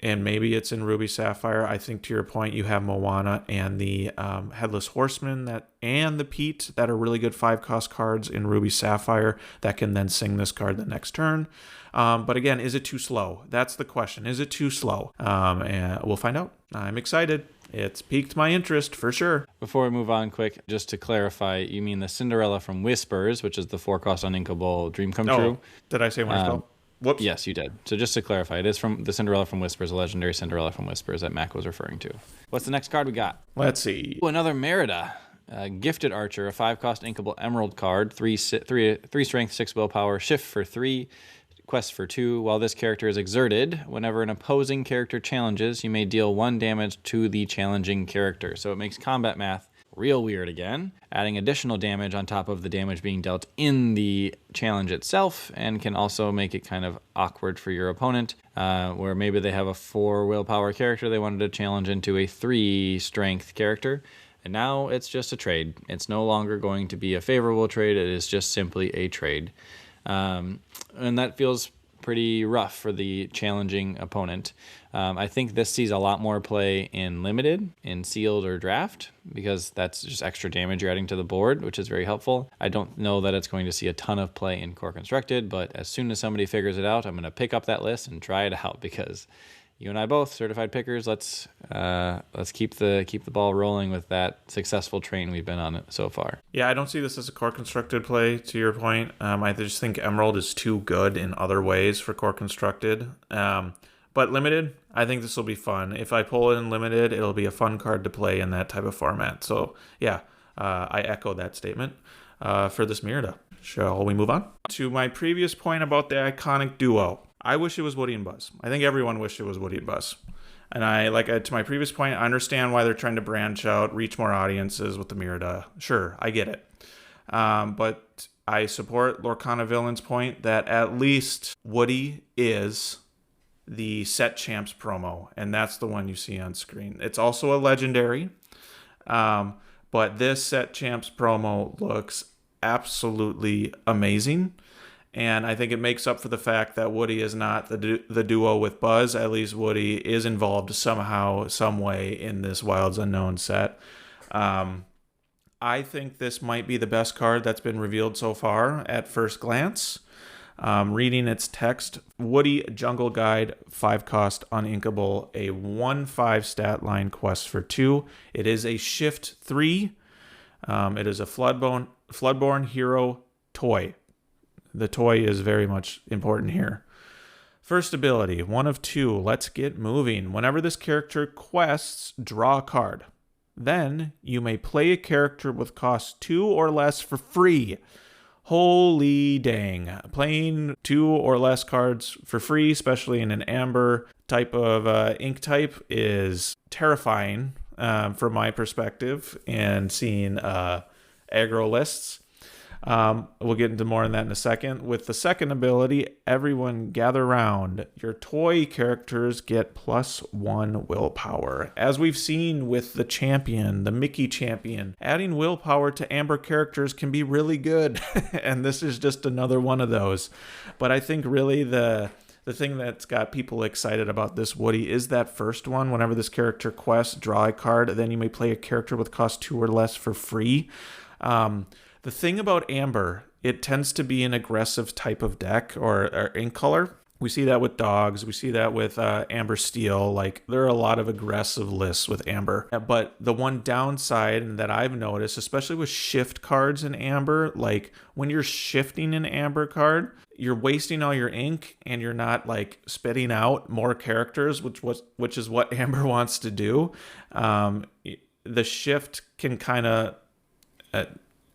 And maybe it's in Ruby Sapphire. I think to your point, you have Moana and the Headless Horseman and the Pete that are really good 5-cost cards in Ruby Sapphire that can then sing this card the next turn. But again, is it too slow? That's the question. Is it too slow? And we'll find out. I'm excited. It's piqued my interest for sure. Before we move on, quick, just to clarify, you mean the Cinderella from Whispers, which is the 4-cost uninkable Dream Come True? Did I say Winterspell? Whoops. Yes, you did. So just to clarify, it is from the Cinderella from Whispers, a legendary Cinderella from Whispers that Mac was referring to. What's the next card we got? Let's see. Ooh, another Merida. Gifted Archer, a 5-cost inkable Emerald card, 3 strength, 6 willpower, shift for 3, quest for 2. While this character is exerted, whenever an opposing character challenges, you may deal 1 damage to the challenging character. So it makes combat math real weird again, adding additional damage on top of the damage being dealt in the challenge itself, and can also make it kind of awkward for your opponent, where maybe they have a 4 willpower character they wanted to challenge into a 3 strength character, and now it's just a trade. It's no longer going to be a favorable trade, it is just simply a trade. And that feels pretty rough for the challenging opponent. I think this sees a lot more play in Limited, in Sealed, or Draft, because that's just extra damage you're adding to the board, which is very helpful. I don't know that it's going to see a ton of play in Core Constructed, but as soon as somebody figures it out, I'm going to pick up that list and try it out, because you and I both, certified pickers, let's keep the ball rolling with that successful train we've been on it so far. Yeah, I don't see this as a Core Constructed play, to your point. I just think Emerald is too good in other ways for Core Constructed. But Limited, I think this will be fun. If I pull it in Limited, it'll be a fun card to play in that type of format. So yeah, I echo that statement for this Merida. Shall we move on? To my previous point about the iconic duo, I wish it was Woody and Buzz. I think everyone wished it was Woody and Buzz. And to my previous point, I understand why they're trying to branch out, reach more audiences with the Merida. Sure, I get it. But I support Lorcana Villain's point that at least Woody is the Set Champs promo, and that's the one you see on screen. It's also a legendary. But this Set Champs promo looks absolutely amazing. And I think it makes up for the fact that Woody is not the duo with Buzz. At least Woody is involved somehow, some way in this Wilds Unknown set. I think this might be the best card that's been revealed so far at first glance. Reading its text, Woody Jungle Guide, 5 cost, uninkable, a 1/5 stat line quest for 2. It is a shift 3. It is a Floodborn hero toy. The toy is very much important here. First ability, 1 of 2. Let's get moving. Whenever this character quests, draw a card. Then you may play a character with cost 2 or less for free. Holy dang. Playing 2 or less cards for free, especially in an amber type of ink type, is terrifying from my perspective, and seeing aggro lists. We'll get into more on that in a second. With the second ability, everyone gather round. Your toy characters get +1 willpower. As we've seen with the champion, the Mickey champion, adding willpower to amber characters can be really good. And this is just another one of those. But I think really the thing that's got people excited about this Woody is that first one. Whenever this character quests, draw a card, then you may play a character with cost 2 or less for free. The thing about Amber, it tends to be an aggressive type of deck or ink color. We see that with dogs. We see that with Amber Steel. Like, there are a lot of aggressive lists with Amber. But the one downside that I've noticed, especially with shift cards in Amber, like when you're shifting an Amber card, you're wasting all your ink and you're not like spitting out more characters, which is what Amber wants to do. The shift can kind of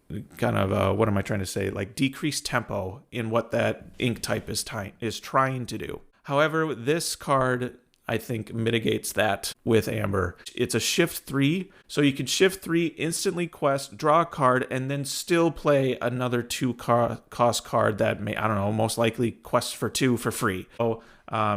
what am I trying to say? Like decrease tempo in what that ink type is trying to do. However, this card, I think, mitigates that with Amber. It's a shift 3, so you can shift 3, instantly quest, draw a card, and then still play another 2 cost card that may, I don't know, most likely quest for 2 for free. So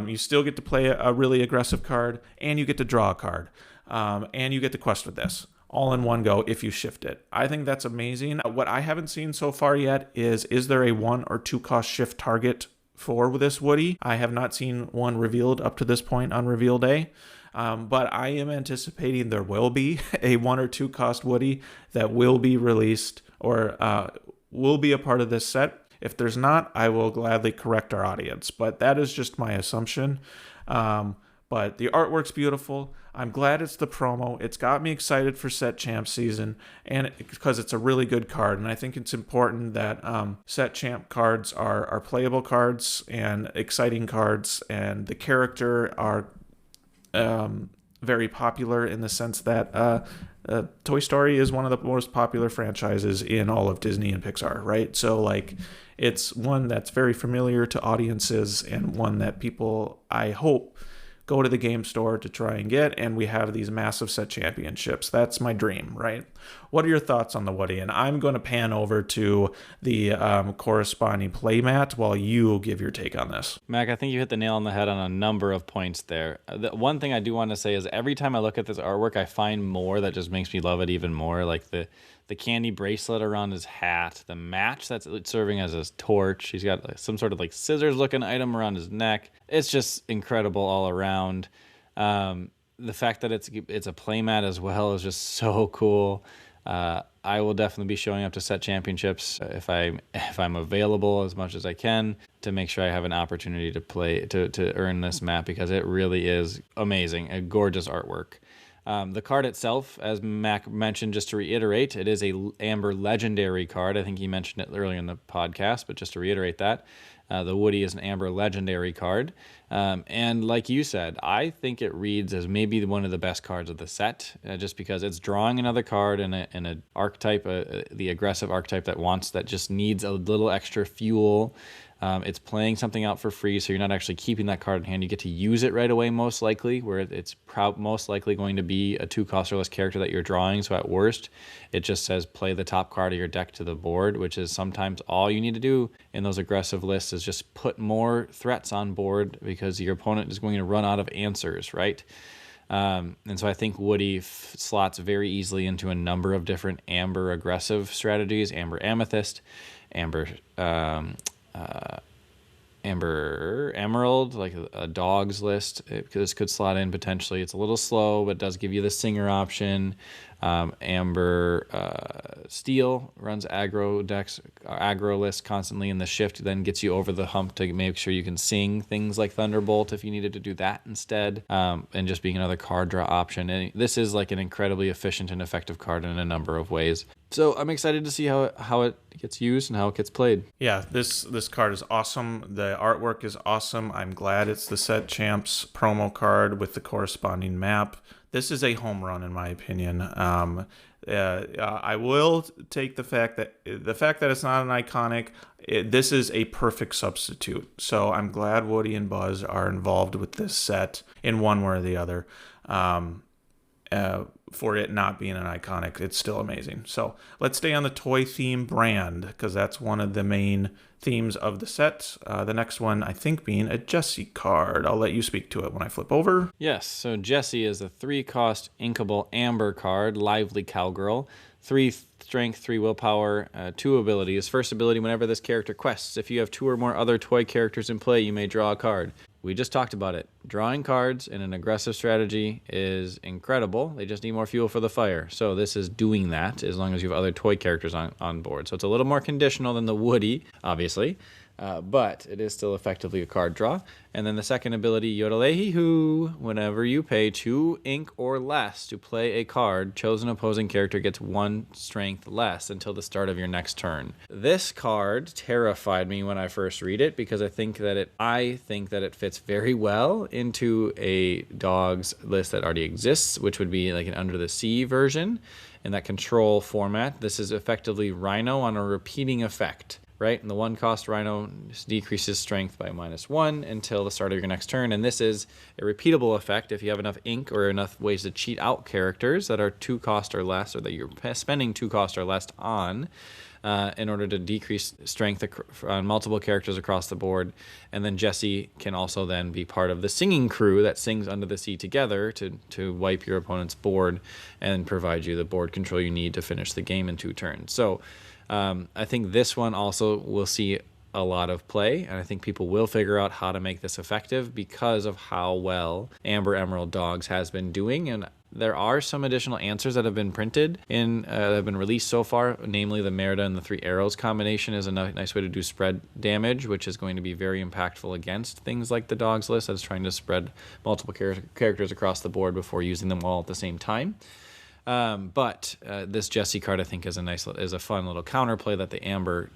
you still get to play a really aggressive card, and you get to draw a card, and you get to quest with this all in one go if you shift it. I think that's amazing. What I haven't seen so far yet is there a 1 or 2 cost shift target for this Woody? I have not seen one revealed up to this point on reveal day, but I am anticipating there will be a 1 or 2 cost Woody that will be released or will be a part of this set. If there's not, I will gladly correct our audience, but that is just my assumption. But the artwork's beautiful. I'm glad it's the promo. It's got me excited for Set Champ season, and because it's a really good card. And I think it's important that Set Champ cards are playable cards and exciting cards, and the character are very popular in the sense that Toy Story is one of the most popular franchises in all of Disney and Pixar, right? So like, it's one that's very familiar to audiences and one that people, I hope, go to the game store to try and get, and we have these massive set championships. That's my dream, right? What are your thoughts on the Woody? And I'm going to pan over to the corresponding playmat while you give your take on this. Mac, I think you hit the nail on the head on a number of points there. The one thing I do want to say is every time I look at this artwork, I find more that just makes me love it even more. Like the candy bracelet around his hat, the match that's serving as his torch. He's got like some sort of like scissors looking item around his neck. It's just incredible all around. The fact that it's a playmat as well is just so cool. I will definitely be showing up to set championships if I'm available as much as I can to make sure I have an opportunity to play to earn this map, because it really is amazing, a gorgeous artwork. The card itself, as Mac mentioned, just to reiterate, it is a Amber Legendary card. I think he mentioned it earlier in the podcast, but just to reiterate that, the Woody is an Amber Legendary card. And like you said, I think it reads as maybe one of the best cards of the set, just because it's drawing another card in an archetype, the aggressive archetype that just needs a little extra fuel. It's playing something out for free, so you're not actually keeping that card in hand. You get to use it right away, most likely, where it's most likely going to be a 2 cost or less character that you're drawing. So at worst, it just says play the top card of your deck to the board, which is sometimes all you need to do in those aggressive lists is just put more threats on board, because your opponent is going to run out of answers, right? And so I think Woody slots very easily into a number of different amber aggressive strategies: amber amethyst, amber amber emerald, like a dog's list. This could slot in potentially. It's a little slow, but does give you the singer option. Amber steel runs aggro list constantly, and the shift then gets you over the hump to make sure you can sing things like Thunderbolt if you needed to do that instead, and just being another card draw option. And this is like an incredibly efficient and effective card in a number of ways. So I'm excited to see how it gets used and how it gets played. Yeah, this card is awesome. The artwork is awesome. I'm glad it's the Set Champs promo card with the corresponding map. This is a home run in my opinion. I will take the fact that it's not an iconic. This is a perfect substitute. So I'm glad Woody and Buzz are involved with this set in one way or the other. For it not being an iconic, it's still amazing. So let's stay on the toy theme brand, because that's one of the main themes of the set. The next one, I think, being a Jessie card. I'll let you speak to it when I flip over. Yes, so Jessie is a 3-cost inkable amber card, lively cowgirl. 3 strength, 3 willpower, 2 abilities. First ability, whenever this character quests, if you have 2 or more other toy characters in play, you may draw a card. We just talked about it. Drawing cards in an aggressive strategy is incredible. They just need more fuel for the fire. So this is doing that as long as you have other toy characters on board. So it's a little more conditional than the Woody, obviously. But it is still effectively a card draw. And then the second ability, Yodelehi-hoo. Whenever you pay 2 ink or less to play a card, chosen opposing character gets 1 strength less until the start of your next turn. This card terrified me when I first read it, because I think that it fits very well into a dog's list that already exists, which would be like an Under the Sea version in that control format. This is effectively Rhino on a repeating effect. Right, and the 1-cost Rhino decreases strength by -1 until the start of your next turn. And this is a repeatable effect if you have enough ink or enough ways to cheat out characters that are 2 cost or less, or that you're spending 2 cost or less on, in order to decrease strength on multiple characters across the board. And then Jessie can also then be part of the singing crew that sings Under the Sea together to wipe your opponent's board and provide you the board control you need to finish the game in 2 turns. So I think this one also will see a lot of play, and I think people will figure out how to make this effective because of how well Amber Emerald Dogs has been doing. And there are some additional answers that have been printed that have been released so far, namely the Merida and the 3 arrows combination is a nice way to do spread damage, which is going to be very impactful against things like the dogs list that's trying to spread multiple characters across the board before using them all at the same time. But this Jessie card, I think, is a fun little counterplay that the amber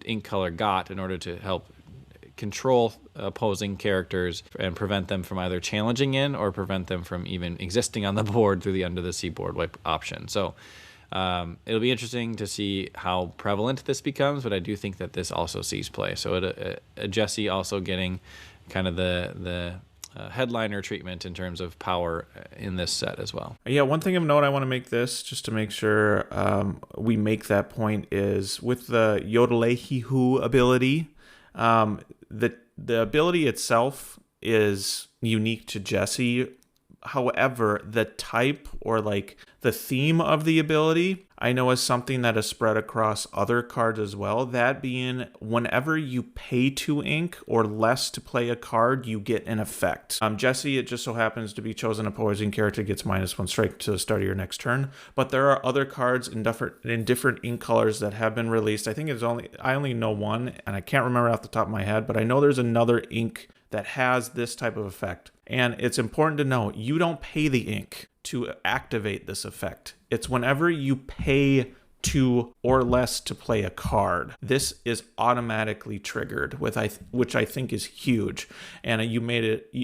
ink color got in order to help control opposing characters and prevent them from either challenging in or prevent them from even existing on the board through the Under the Sea board wipe option. So it'll be interesting to see how prevalent this becomes, but I do think that this also sees play. So a Jessie also getting kind of the headliner treatment in terms of power in this set as well. Yeah, one thing of note I want to make this, just to make sure we make that point, is with the Yodelehi-hoo ability, the ability itself is unique to Jessie. However, the type or like the theme of the ability, I know is something that is spread across other cards as well. That being, whenever you pay 2 ink or less to play a card, you get an effect. Jessie, it just so happens to be chosen opposing character gets -1 strike to the start of your next turn. But there are other cards in different ink colors that have been released. I think I only know one, and I can't remember off the top of my head, but I know there's another ink that has this type of effect. And it's important to know, you don't pay the ink to activate this effect. It's whenever you pay 2 or less to play a card, this is automatically triggered, which I think is huge. And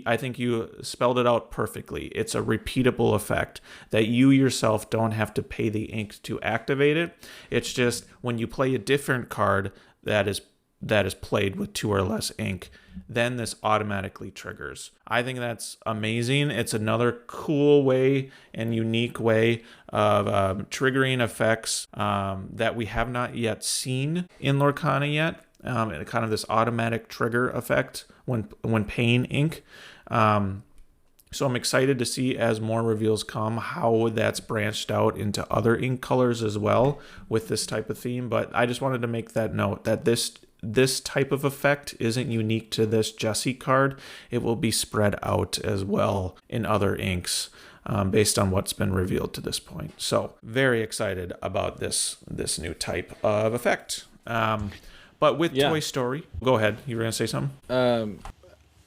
I think you spelled it out perfectly. It's a repeatable effect that you yourself don't have to pay the ink to activate it. It's just when you play a different card that is played with 2 or less ink, then this automatically triggers. I think that's amazing. It's another cool way and unique way of triggering effects that we have not yet seen in Lorcana yet. Kind of this automatic trigger effect when paying ink. So I'm excited to see, as more reveals come, how that's branched out into other ink colors as well with this type of theme. But I just wanted to make that note that this type of effect isn't unique to this Jesse card. It will be spread out as well in other inks, based on what's been revealed to this point. So very excited about this new type of effect. But with Toy Story, go ahead. You were going to say something?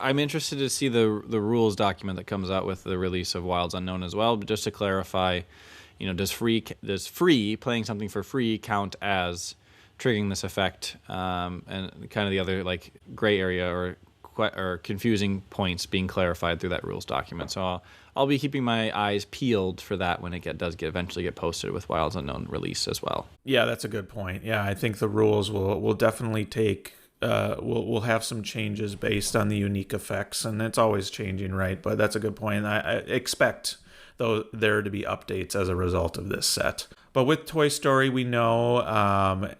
I'm interested to see the rules document that comes out with the release of Wilds Unknown as well. But just to clarify, does free playing something for free count as triggering this effect, and kind of the other like gray area or confusing points being clarified through that rules document. So I'll be keeping my eyes peeled for that when it does eventually get posted with Wilds Unknown release as well. Yeah, that's a good point. Yeah, I think the rules will definitely take. We'll have some changes based on the unique effects, and it's always changing, right? But that's a good point. I expect there to be updates as a result of this set. But with Toy Story, we know,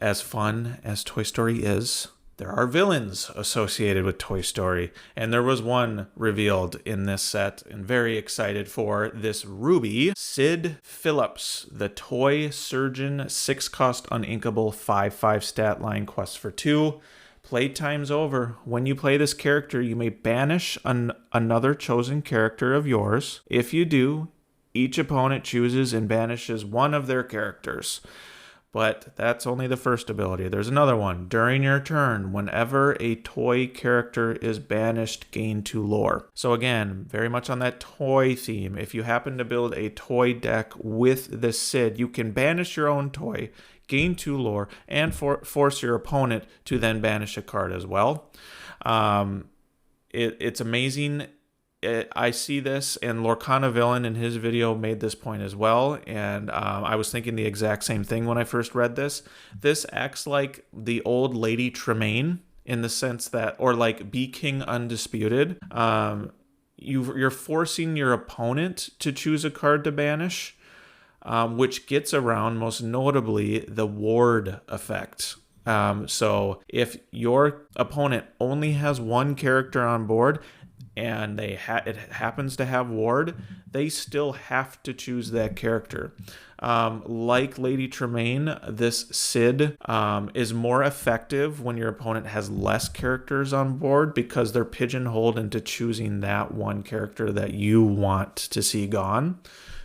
as fun as Toy Story is, there are villains associated with Toy Story, and there was one revealed in this set, and very excited for this Ruby. Sid Phillips, the toy surgeon, 6-cost uninkable 5/5 stat line, quest for 2. Playtime's over. When you play this character, you may banish another chosen character of yours. If you do, each opponent chooses and banishes one of their characters. But that's only the first ability. There's another one. During your turn, whenever a toy character is banished, gain 2 lore. So again, very much on that toy theme. If you happen to build a toy deck with the Sid, you can banish your own toy, gain 2 lore, and force your opponent to then banish a card as well. It's amazing. I see this, and Lorcana Villain in his video made this point as well, and I was thinking the exact same thing when I first read this. This acts like the old Lady Tremaine in the sense that, or like Be King Undisputed. You're forcing your opponent to choose a card to banish, which gets around, most notably, the ward effect. So if your opponent only has one character on board, and it happens to have ward, they still have to choose that character. Like Lady Tremaine, this Sid is more effective when your opponent has less characters on board, because they're pigeonholed into choosing that one character that you want to see gone.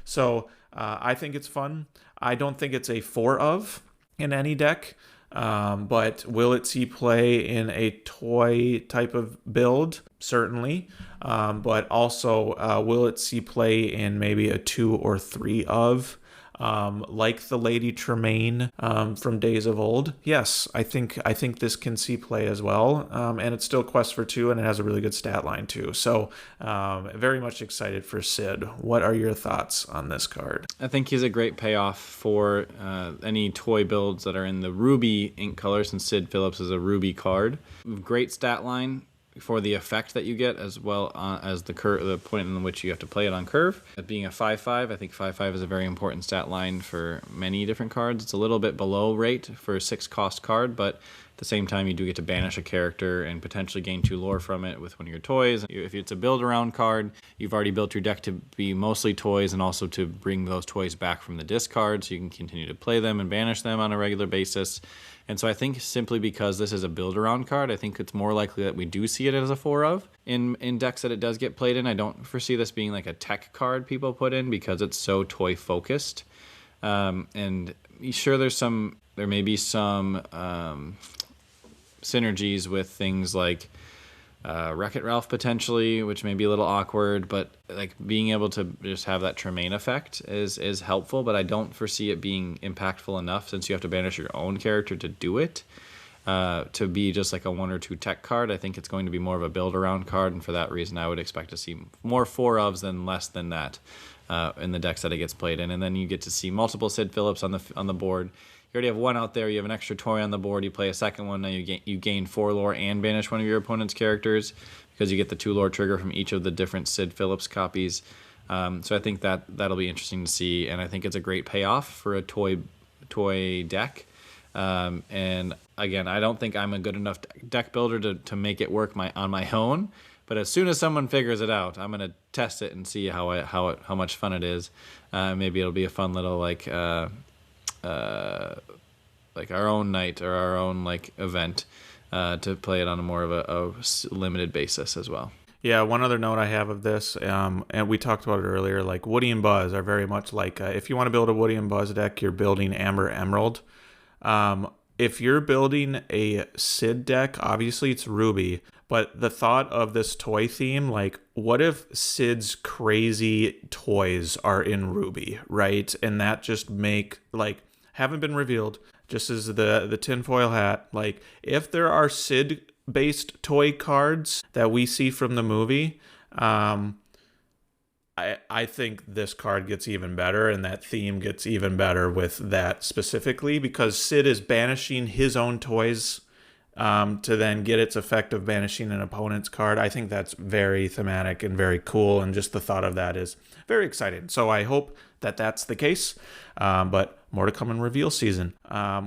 So I think it's fun. I don't think it's a 4-of in any deck. But will it see play in a toy type of build? Certainly. But also, will it see play in maybe a 2 or 3 of? Like the Lady Tremaine from days of old. Yes, I think this can see play as well. And it's still quest for 2, and it has a really good stat line too. So very much excited for Sid. What are your thoughts on this card? I think he's a great payoff for any toy builds that are in the Ruby ink color, since Sid Phillips is a Ruby card. Great stat line for the effect that you get, as well as the point in which you have to play it on curve. Being a 5/5, I think 5/5 is a very important stat line for many different cards. It's a little bit below rate for a 6-cost card, but at the same time, you do get to banish a character and potentially gain 2 lore from it with one of your toys. If it's a build-around card, you've already built your deck to be mostly toys, and also to bring those toys back from the discard, so you can continue to play them and banish them on a regular basis. And so I think simply because this is a build-around card, I think it's more likely that we do see it as a 4-of in decks that it does get played in. I don't foresee this being like a tech card people put in, because it's so toy-focused. And sure, there may be some synergies with things like Wreck-It Ralph potentially, which may be a little awkward, but like being able to just have that Tremaine effect is helpful, but I don't foresee it being impactful enough, since you have to banish your own character to do it, to be just like a 1 or 2 tech card. I think it's going to be more of a build-around card, and for that reason I would expect to see more 4-ofs than less than that in the decks that it gets played in. And then you get to see multiple Sid Phillips on the board. You already have one out there, you have an extra toy on the board, you play a second one, now you gain 4 lore and banish one of your opponent's characters, because you get the 2 lore trigger from each of the different Sid Phillips copies. So I think that'll be interesting to see, and I think it's a great payoff for a toy deck. And again, I don't think I'm a good enough deck builder to make it work on my own, But as soon as someone figures it out, I'm gonna test it and see how much fun it is. Maybe it'll be a fun little like our own night or our own like event to play it on a more of a limited basis as well. Yeah, one other note I have of this, and we talked about it earlier, like Woody and Buzz are very much like, if you want to build a Woody and Buzz deck, you're building Amber Emerald. If you're building a Sid deck, obviously it's Ruby, but the thought of this toy theme, like, what if Sid's crazy toys are in Ruby, right? And that just haven't been revealed, just as the tinfoil hat, like, if there are Sid based toy cards that we see from the movie, I think this card gets even better, and that theme gets even better with that specifically, because Sid is banishing his own toys to then get its effect of banishing an opponent's card. I think that's very thematic and very cool, and just the thought of that is very exciting. So I hope that that's the case, but more to come in reveal season.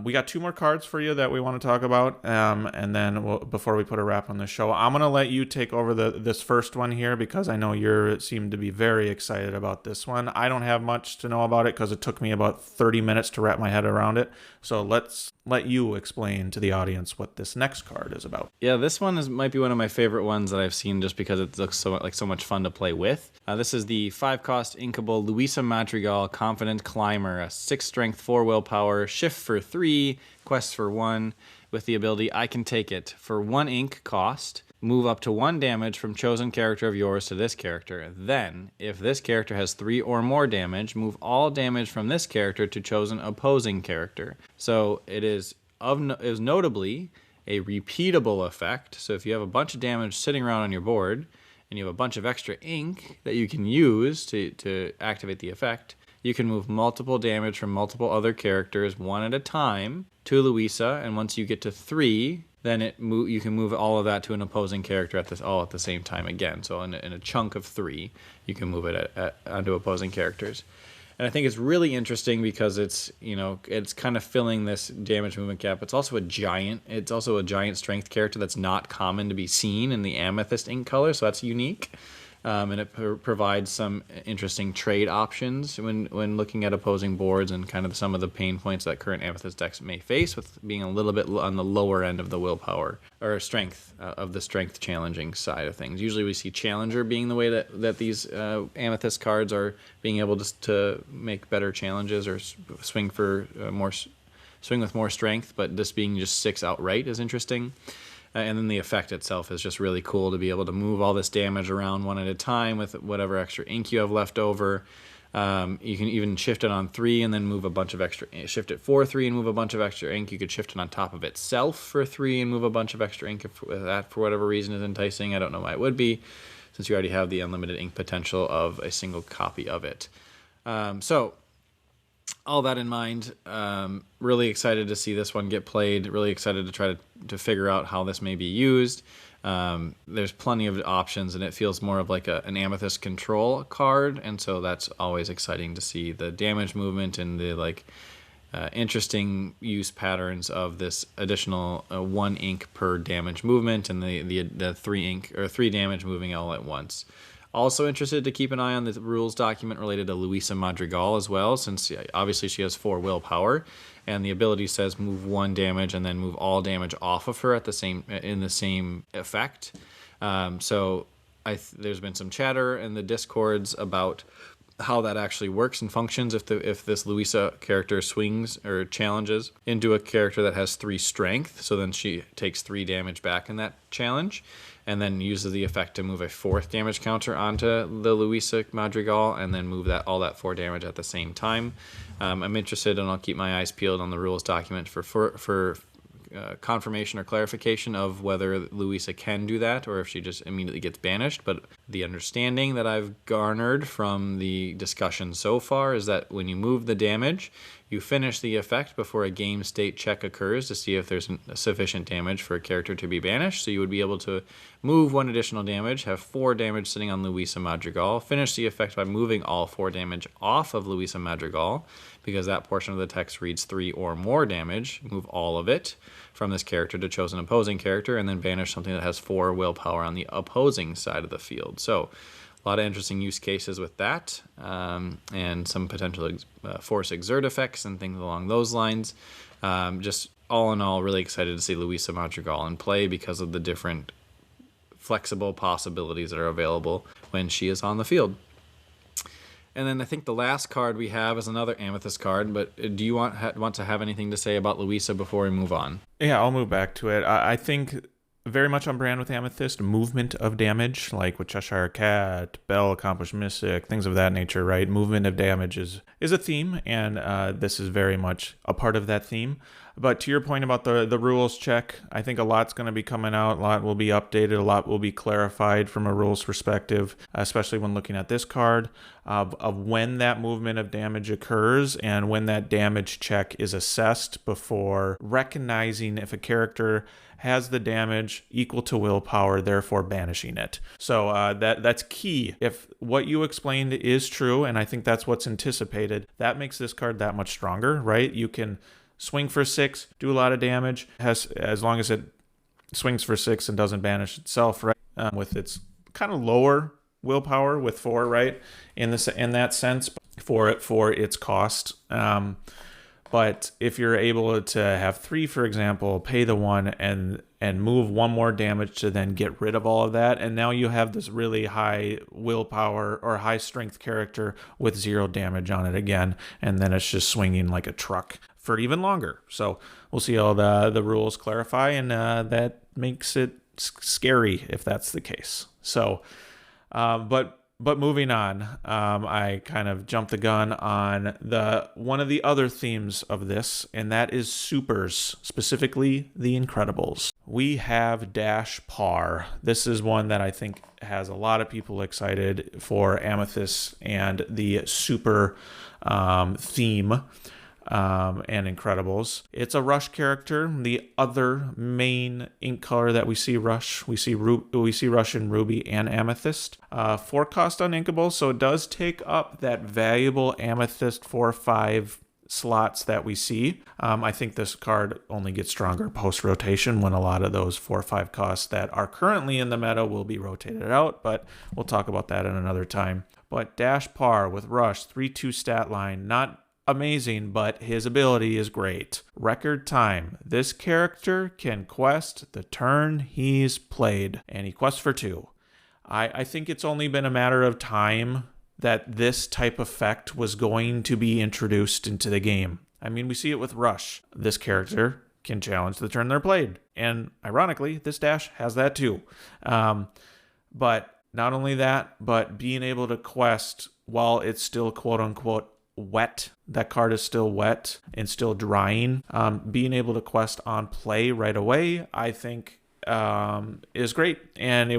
We got 2 more cards for you that we want to talk about, and then before we put a wrap on the show, I'm going to let you take over this first one here, because I know you seem to be very excited about this one. I don't have much to know about it because it took me about 30 minutes to wrap my head around it. So let's let you explain to the audience what this next card is about. Yeah, this one might be one of my favorite ones that I've seen, just because it looks so much fun to play with. This is the 5-cost inkable Luisa Madrigal Confident Climber, a 6 strength, 4 willpower, shift for 3, quest for 1, with the ability I Can Take It. For 1 ink cost, move up to 1 damage from chosen character of yours to this character. Then, if this character has 3 or more damage, move all damage from this character to chosen opposing character. So it is notably a repeatable effect. So if you have a bunch of damage sitting around on your board, and you have a bunch of extra ink that you can use to activate the effect, you can move multiple damage from multiple other characters one at a time to Luisa, and once you get to 3, then you can move all of that to an opposing character at the same time again. So in a chunk of 3, you can move it onto opposing characters. And I think it's really interesting because it's kind of filling this damage movement gap. It's also a giant strength character that's not common to be seen in the amethyst ink color, so that's unique. And it provides some interesting trade options when looking at opposing boards, and kind of some of the pain points that current amethyst decks may face, with being a little bit on the lower end of the willpower or strength of the strength challenging side of things. Usually we see challenger being the way that these amethyst cards are being able to make better challenges or swing with more strength, but this being just 6 outright is interesting. And then the effect itself is just really cool to be able to move all this damage around one at a time with whatever extra ink you have left over. You can even shift it on 3 and then move a bunch of extra, shift it for 3 and move a bunch of extra ink. You could shift it on top of itself for 3 and move a bunch of extra ink if that for whatever reason is enticing. I don't know why it would be, since you already have the unlimited ink potential of a single copy of it. So all that in mind, really excited to see this one get played, really excited to try to figure out how this may be used. There's plenty of options, and it feels more of like an amethyst control card, and so that's always exciting to see the damage movement and the interesting use patterns of this additional 1 ink per damage movement, and the 3 ink or 3 damage moving all at once. Also interested to keep an eye on the rules document related to Luisa Madrigal as well, since obviously she has 4 willpower, and the ability says move 1 damage and then move all damage off of her in the same effect. So there's been some chatter in the discords about how that actually works and functions if this Luisa character swings or challenges into a character that has 3 strength, so then she takes 3 damage back in that challenge, and then uses the effect to move a 4th damage counter onto the Luisa Madrigal, and then move all that 4 damage at the same time. I'm interested, and I'll keep my eyes peeled on the rules document for confirmation or clarification of whether Luisa can do that, or if she just immediately gets banished. But The understanding that I've garnered from the discussion so far is that when you move the damage, you finish the effect before a game state check occurs to see if there's sufficient damage for a character to be banished. So you would be able to move 1 additional damage, have 4 damage sitting on Luisa Madrigal, finish the effect by moving all 4 damage off of Luisa Madrigal, because that portion of the text reads 3 or more damage, move all of it from this character to chosen opposing character, and then banish something that has 4 willpower on the opposing side of the field. So a lot of interesting use cases with that, and some potential force exert effects and things along those lines. Just all in all, really excited to see Luisa Madrigal in play because of the different flexible possibilities that are available when she is on the field. And then I think the last card we have is another Amethyst card, but do you want to have anything to say about Luisa before we move on? Yeah, I'll move back to it. I think very much on brand with Amethyst, movement of damage, like with Cheshire Cat, Bell, Accomplished Mystic, things of that nature, right? Movement of damage is a theme, and this is very much a part of that theme. But to your point about the rules check, I think a lot's going to be coming out, a lot will be updated, a lot will be clarified from a rules perspective, especially when looking at this card, of when that movement of damage occurs and when that damage check is assessed before recognizing if a character has the damage equal to willpower, therefore banishing it. So that's key. If what you explained is true, and I think that's what's anticipated, that makes this card that much stronger, right? You can swing for 6, do a lot of damage, as long as it swings for 6 and doesn't banish itself, right? With its kind of lower willpower with 4, right? In that sense, for its cost. But if you're able to have 3, for example, pay the 1 and move 1 more damage to then get rid of all of that, and now you have this really high willpower or high strength character with 0 damage on it again, and then it's just swinging like a truck for even longer. So we'll see how the rules clarify, and that makes it scary if that's the case. So, But moving on, I kind of jumped the gun on one of the other themes of this, and that is supers, specifically the Incredibles. We have Dash Par. This is one that I think has a lot of people excited for Amethyst and the super theme. And Incredibles. It's a Rush character. The other main ink color that we see Rush, we see Rush in Ruby and Amethyst. 4 cost uninkable, so it does take up that valuable Amethyst 4/5 slots that we see. I think this card only gets stronger post-rotation when a lot of those 4/5 costs that are currently in the meta will be rotated out, but we'll talk about that in another time. But Dash Par with Rush, 3/2 stat line, not amazing, but his ability is great. Record time. This character can quest the turn he's played, and he quests for 2. I think it's only been a matter of time that this type of effect was going to be introduced into the game. I mean, we see it with Rush. This character can challenge the turn they're played, and ironically, this Dash has that too. But not only that, but being able to quest while it's still quote-unquote wet, that card is still wet and still drying, being able to quest on play right away, I think is great, and it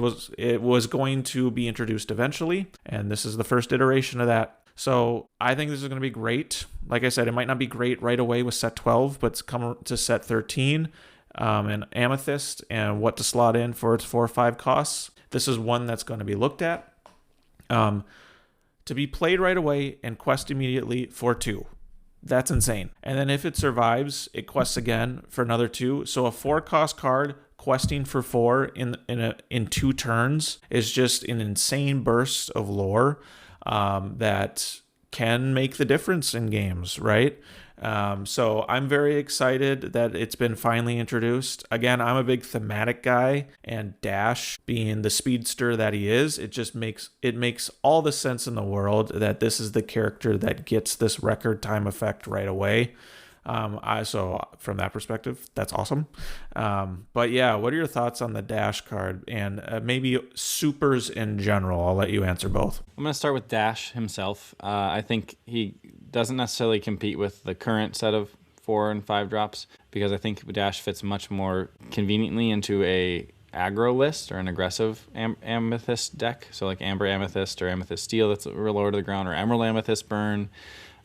was going to be introduced eventually, and this is the first iteration of that. So I think this is going to be great. Like I said, it might not be great right away with set 12, but it's come to set 13 and Amethyst and what to slot in for its 4/5 costs. This is one that's going to be looked at. To be played right away and quest immediately for 2. That's insane. And then if it survives, it quests again for another 2. So a 4-cost card questing for 4 in 2 turns is just an insane burst of lore that can make the difference in games, right? So I'm very excited that it's been finally introduced. Again, I'm a big thematic guy, and Dash being the speedster that he is, it makes all the sense in the world that this is the character that gets this record time effect right away. So from that perspective, that's awesome. But yeah, what are your thoughts on the Dash card and maybe supers in general? I'll let you answer both. I'm going to start with Dash himself. I think he doesn't necessarily compete with the current set of 4 and 5 drops, because I think Dash fits much more conveniently into a aggro list or an aggressive amethyst deck. So like Amber Amethyst or Amethyst Steel that's lower to the ground, or Emerald Amethyst Burn,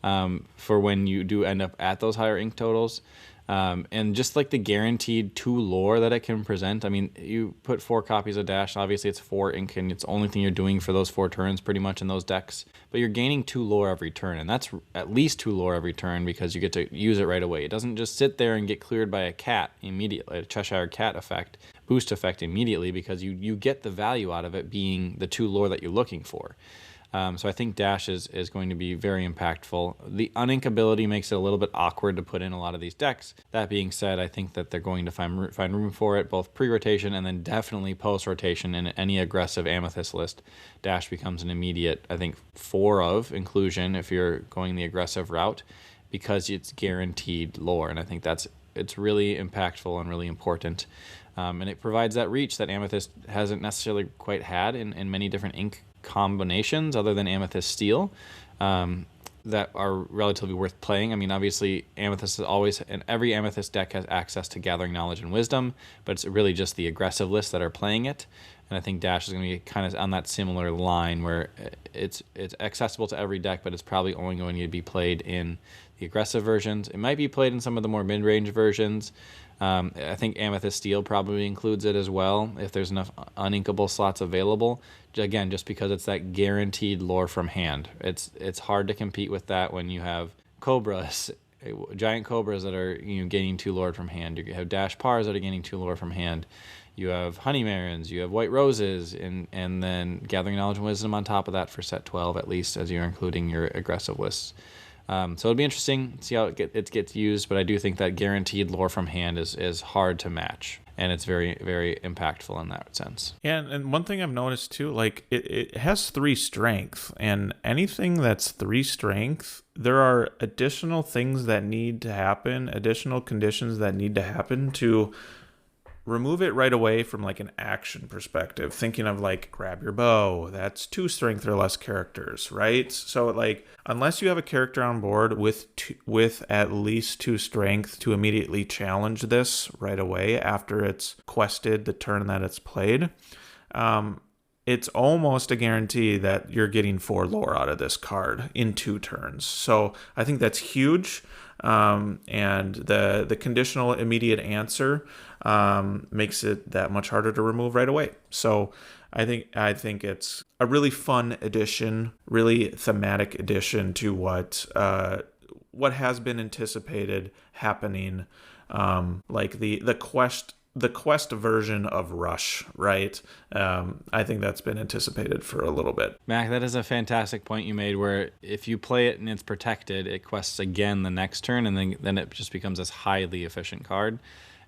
for when you do end up at those higher ink totals. And just like the guaranteed 2 lore that it can present. I mean, you put 4 copies of Dash, obviously it's 4 ink, and it's the only thing you're doing for those 4 turns pretty much in those decks. But you're gaining 2 lore every turn, and that's at least 2 lore every turn because you get to use it right away. It doesn't just sit there and get cleared by a cat immediately, a Cheshire Cat effect, boost effect immediately, because you get the value out of it being the 2 lore that you're looking for. So I think Dash is going to be very impactful. The uninkability makes it a little bit awkward to put in a lot of these decks. That being said, I think that they're going to find room for it, both pre-rotation and then definitely post-rotation in any aggressive Amethyst list. Dash becomes an immediate, I think, 4 of inclusion if you're going the aggressive route, because it's guaranteed lore, and I think it's really impactful and really important. And it provides that reach that Amethyst hasn't necessarily quite had in many different ink combinations other than Amethyst Steel that are relatively worth playing. I mean, obviously Amethyst is always, and every Amethyst deck has access to Gathering Knowledge and Wisdom, but it's really just the aggressive lists that are playing it. And I think Dash is going to be kind of on that similar line where it's accessible to every deck, but it's probably only going to be played in the aggressive versions. It might be played in some of the more mid-range versions. I think Amethyst Steel probably includes it as well if there's enough uninkable slots available. Again, just because it's that guaranteed lore from hand. It's hard to compete with that when you have Cobras, giant Cobras that are gaining 2 lore from hand. You have Dash Pars that are gaining 2 lore from hand. You have Honey Marins, you have White Roses, and then Gathering Knowledge and Wisdom on top of that for set 12 at least, as you're including your aggressive lists. So it'll be interesting to see how it gets used, but I do think that guaranteed lore from hand is hard to match, and it's very, very impactful in that sense. Yeah, and one thing I've noticed too, like it has 3 strength, and anything that's 3 strength, there are additional things that need to happen, additional conditions that need to happen to remove it right away from like an action perspective. Thinking of like grab your bow, that's 2 strength or less characters, right? So like unless you have a character on board with at least 2 strength to immediately challenge this right away after it's quested the turn that it's played, it's almost a guarantee that you're getting 4 lore out of this card in 2 turns. So I think that's huge. And the conditional immediate answer makes it that much harder to remove right away. So I think it's a really fun addition, really thematic addition to what has been anticipated happening, like the quest version of Rush, right? I think that's been anticipated for a little bit. Mac, that is a fantastic point you made, where if you play it and it's protected, it quests again the next turn, and then it just becomes this highly efficient card.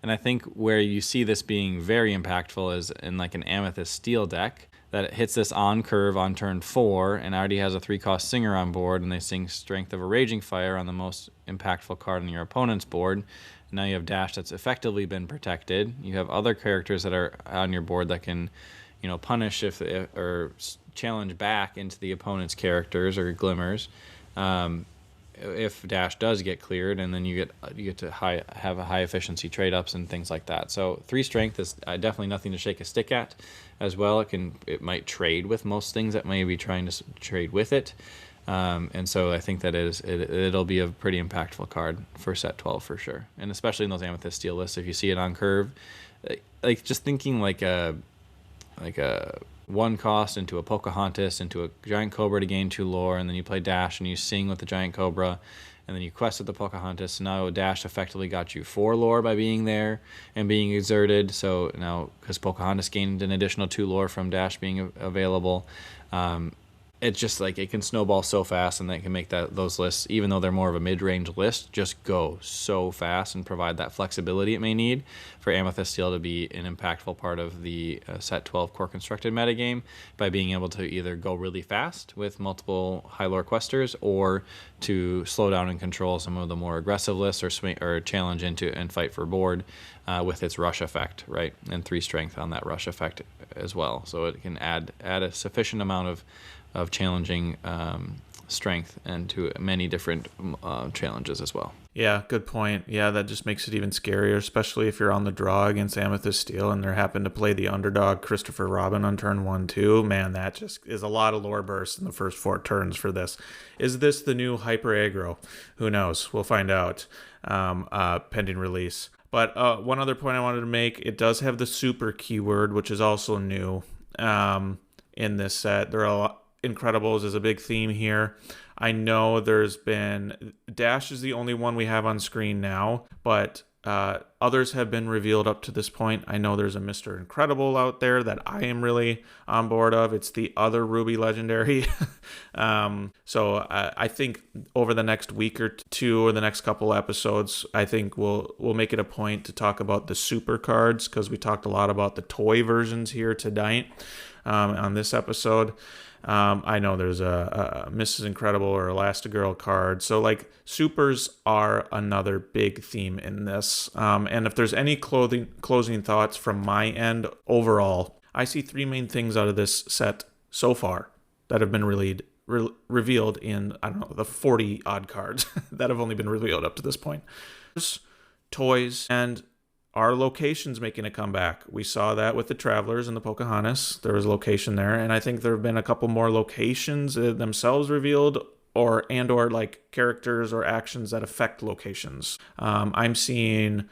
And I think where you see this being very impactful is in like an Amethyst Steel deck, that it hits this on curve on turn 4 and already has a 3-cost Singer on board, and they sing Strength of a Raging Fire on the most impactful card on your opponent's board. Now you have Dash that's effectively been protected. You have other characters that are on your board that can, punish or challenge back into the opponent's characters or glimmers, if Dash does get cleared, and then you get to have a high efficiency trade ups and things like that. So 3 strength is definitely nothing to shake a stick at. As well, it might trade with most things that may be trying to trade with it. And so I think that it'll be a pretty impactful card for set 12 for sure, and especially in those Amethyst Steel lists. If you see it on curve, like just thinking like a 1 cost into a Pocahontas into a Giant Cobra to gain 2 lore, and then you play Dash and you sing with the Giant Cobra, and then you quest with the Pocahontas. So now Dash effectively got you 4 lore by being there and being exerted. So now, because Pocahontas gained an additional 2 lore from Dash being available, it's just like it can snowball so fast, and that can make those lists, even though they're more of a mid-range list, just go so fast and provide that flexibility it may need for Amethyst Steel to be an impactful part of the set 12 core constructed metagame by being able to either go really fast with multiple high lore questers, or to slow down and control some of the more aggressive lists, or challenge into and fight for board with its rush effect, right? And 3 strength on that rush effect as well. So it can add a sufficient amount of challenging strength and to many different challenges as well. Yeah, good point. Yeah, that just makes it even scarier, especially if you're on the draw against Amethyst Steel and they happen to play the underdog Christopher Robin on turn 1, 2. Man, that just is a lot of lore bursts in the first 4 turns for this. Is this the new Hyper Aggro? Who knows? We'll find out pending release. But one other point I wanted to make, it does have the super keyword, which is also new in this set. There are Incredibles is a big theme here. I know there's been... Dash is the only one we have on screen now, but others have been revealed up to this point. I know there's a Mr. Incredible out there that I am really on board of. It's the other Ruby Legendary. So I think over the next week or two or the next couple episodes, I think we'll make it a point to talk about the super cards, because we talked a lot about the toy versions here tonight on this episode. I know there's a Mrs. Incredible or Elastigirl card. So, like, supers are another big theme in this. And if there's any closing thoughts from my end overall, I see 3 main things out of this set so far that have been revealed in, I don't know, the 40 odd cards that have only been revealed up to this point. Toys and our locations making a comeback. We saw that with the Travelers and the Pocahontas. There was a location there, and I think there have been a couple more locations themselves revealed, or like characters or actions that affect locations. I'm seeing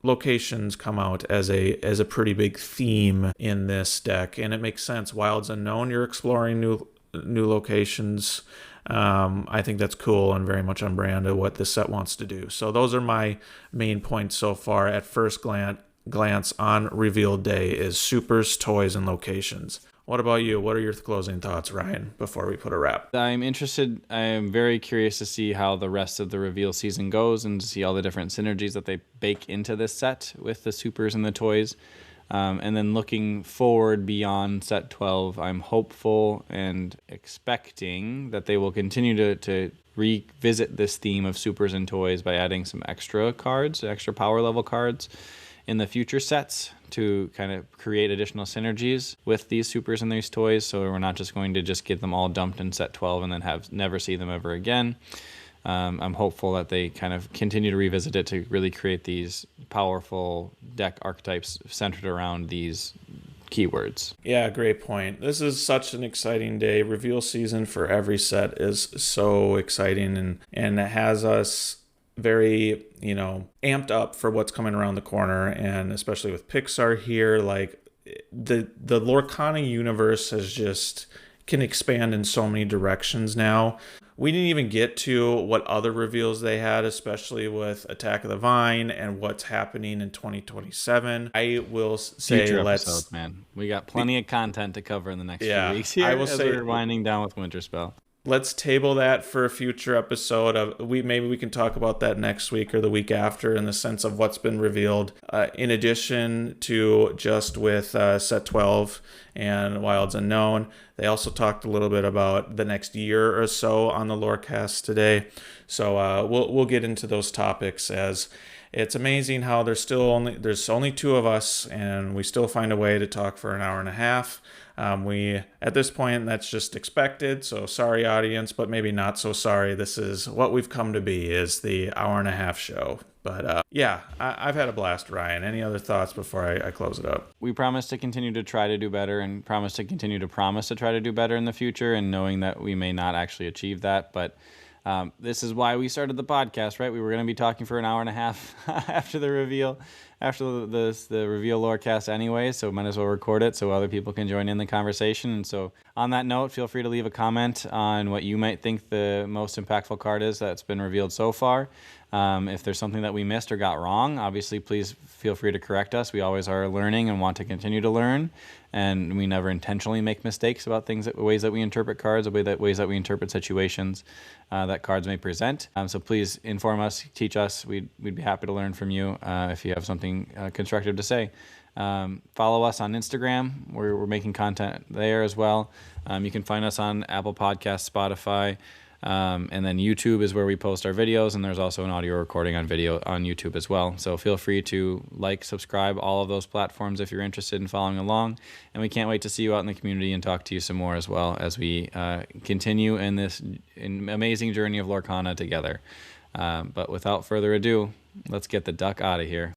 locations come out as a pretty big theme in this deck, and it makes sense. Wilds Unknown, you're exploring new locations. I think that's cool and very much on brand of what this set wants to do. So those are my main points so far at first glance on reveal day is supers, toys, and locations. What about you? What are your closing thoughts, Ryan, before we put a wrap? I am very curious to see how the rest of the reveal season goes and to see all the different synergies that they bake into this set with the supers and the toys. And then looking forward beyond set 12, I'm hopeful and expecting that they will continue to revisit this theme of supers and toys by adding some extra cards, extra power level cards in the future sets to kind of create additional synergies with these supers and these toys. So we're not just going to just get them all dumped in set 12 and then never see them ever again. I'm hopeful that they kind of continue to revisit it to really create these powerful deck archetypes centered around these keywords. Yeah, great point. This is such an exciting day. Reveal season for every set is so exciting, and it has us very, amped up for what's coming around the corner, and especially with Pixar here, like the Lorcana universe can expand in so many directions now. We didn't even get to what other reveals they had, especially with Attack of the Vine and what's happening in 2027. I will say, future episodes, man. We got plenty of content to cover in the next few weeks here as we're winding down with Winterspell. Let's table that for a future episode. Maybe we can talk about that next week or the week after in the sense of what's been revealed. In addition to just with set 12 and Wilds Unknown, they also talked a little bit about the next year or so on the Lorecast today. So we'll get into those topics, as it's amazing how there's only 2 of us and we still find a way to talk for an hour and a half. At this point, that's just expected. So sorry, audience, but maybe not so sorry. This is what we've come to be, is the hour and a half show. But I've had a blast, Ryan. Any other thoughts before I close it up? We promise to continue to try to do better, and promise to continue to try to do better in the future, and knowing that we may not actually achieve that. But this is why we started the podcast, right? We were going to be talking for an hour and a half after the reveal, after the reveal Lorecast anyway, so might as well record it so other people can join in the conversation. And so on that note, feel free to leave a comment on what you might think the most impactful card is that's been revealed so far. If there's something that we missed or got wrong, obviously please feel free to correct us. We always are learning and want to continue to learn, and we never intentionally make mistakes about ways that we interpret cards, ways that we interpret situations that cards may present. So please inform us, teach us. We'd be happy to learn from you if you have something constructive to say. Follow us on Instagram. We're making content there as well. You can find us on Apple Podcasts, Spotify, And then YouTube is where we post our videos, and there's also an audio recording on video on YouTube as well. So feel free to like, subscribe, all of those platforms if you're interested in following along. And we can't wait to see you out in the community and talk to you some more as well as we continue in this amazing journey of Lorcana together. But without further ado, let's get the duck out of here.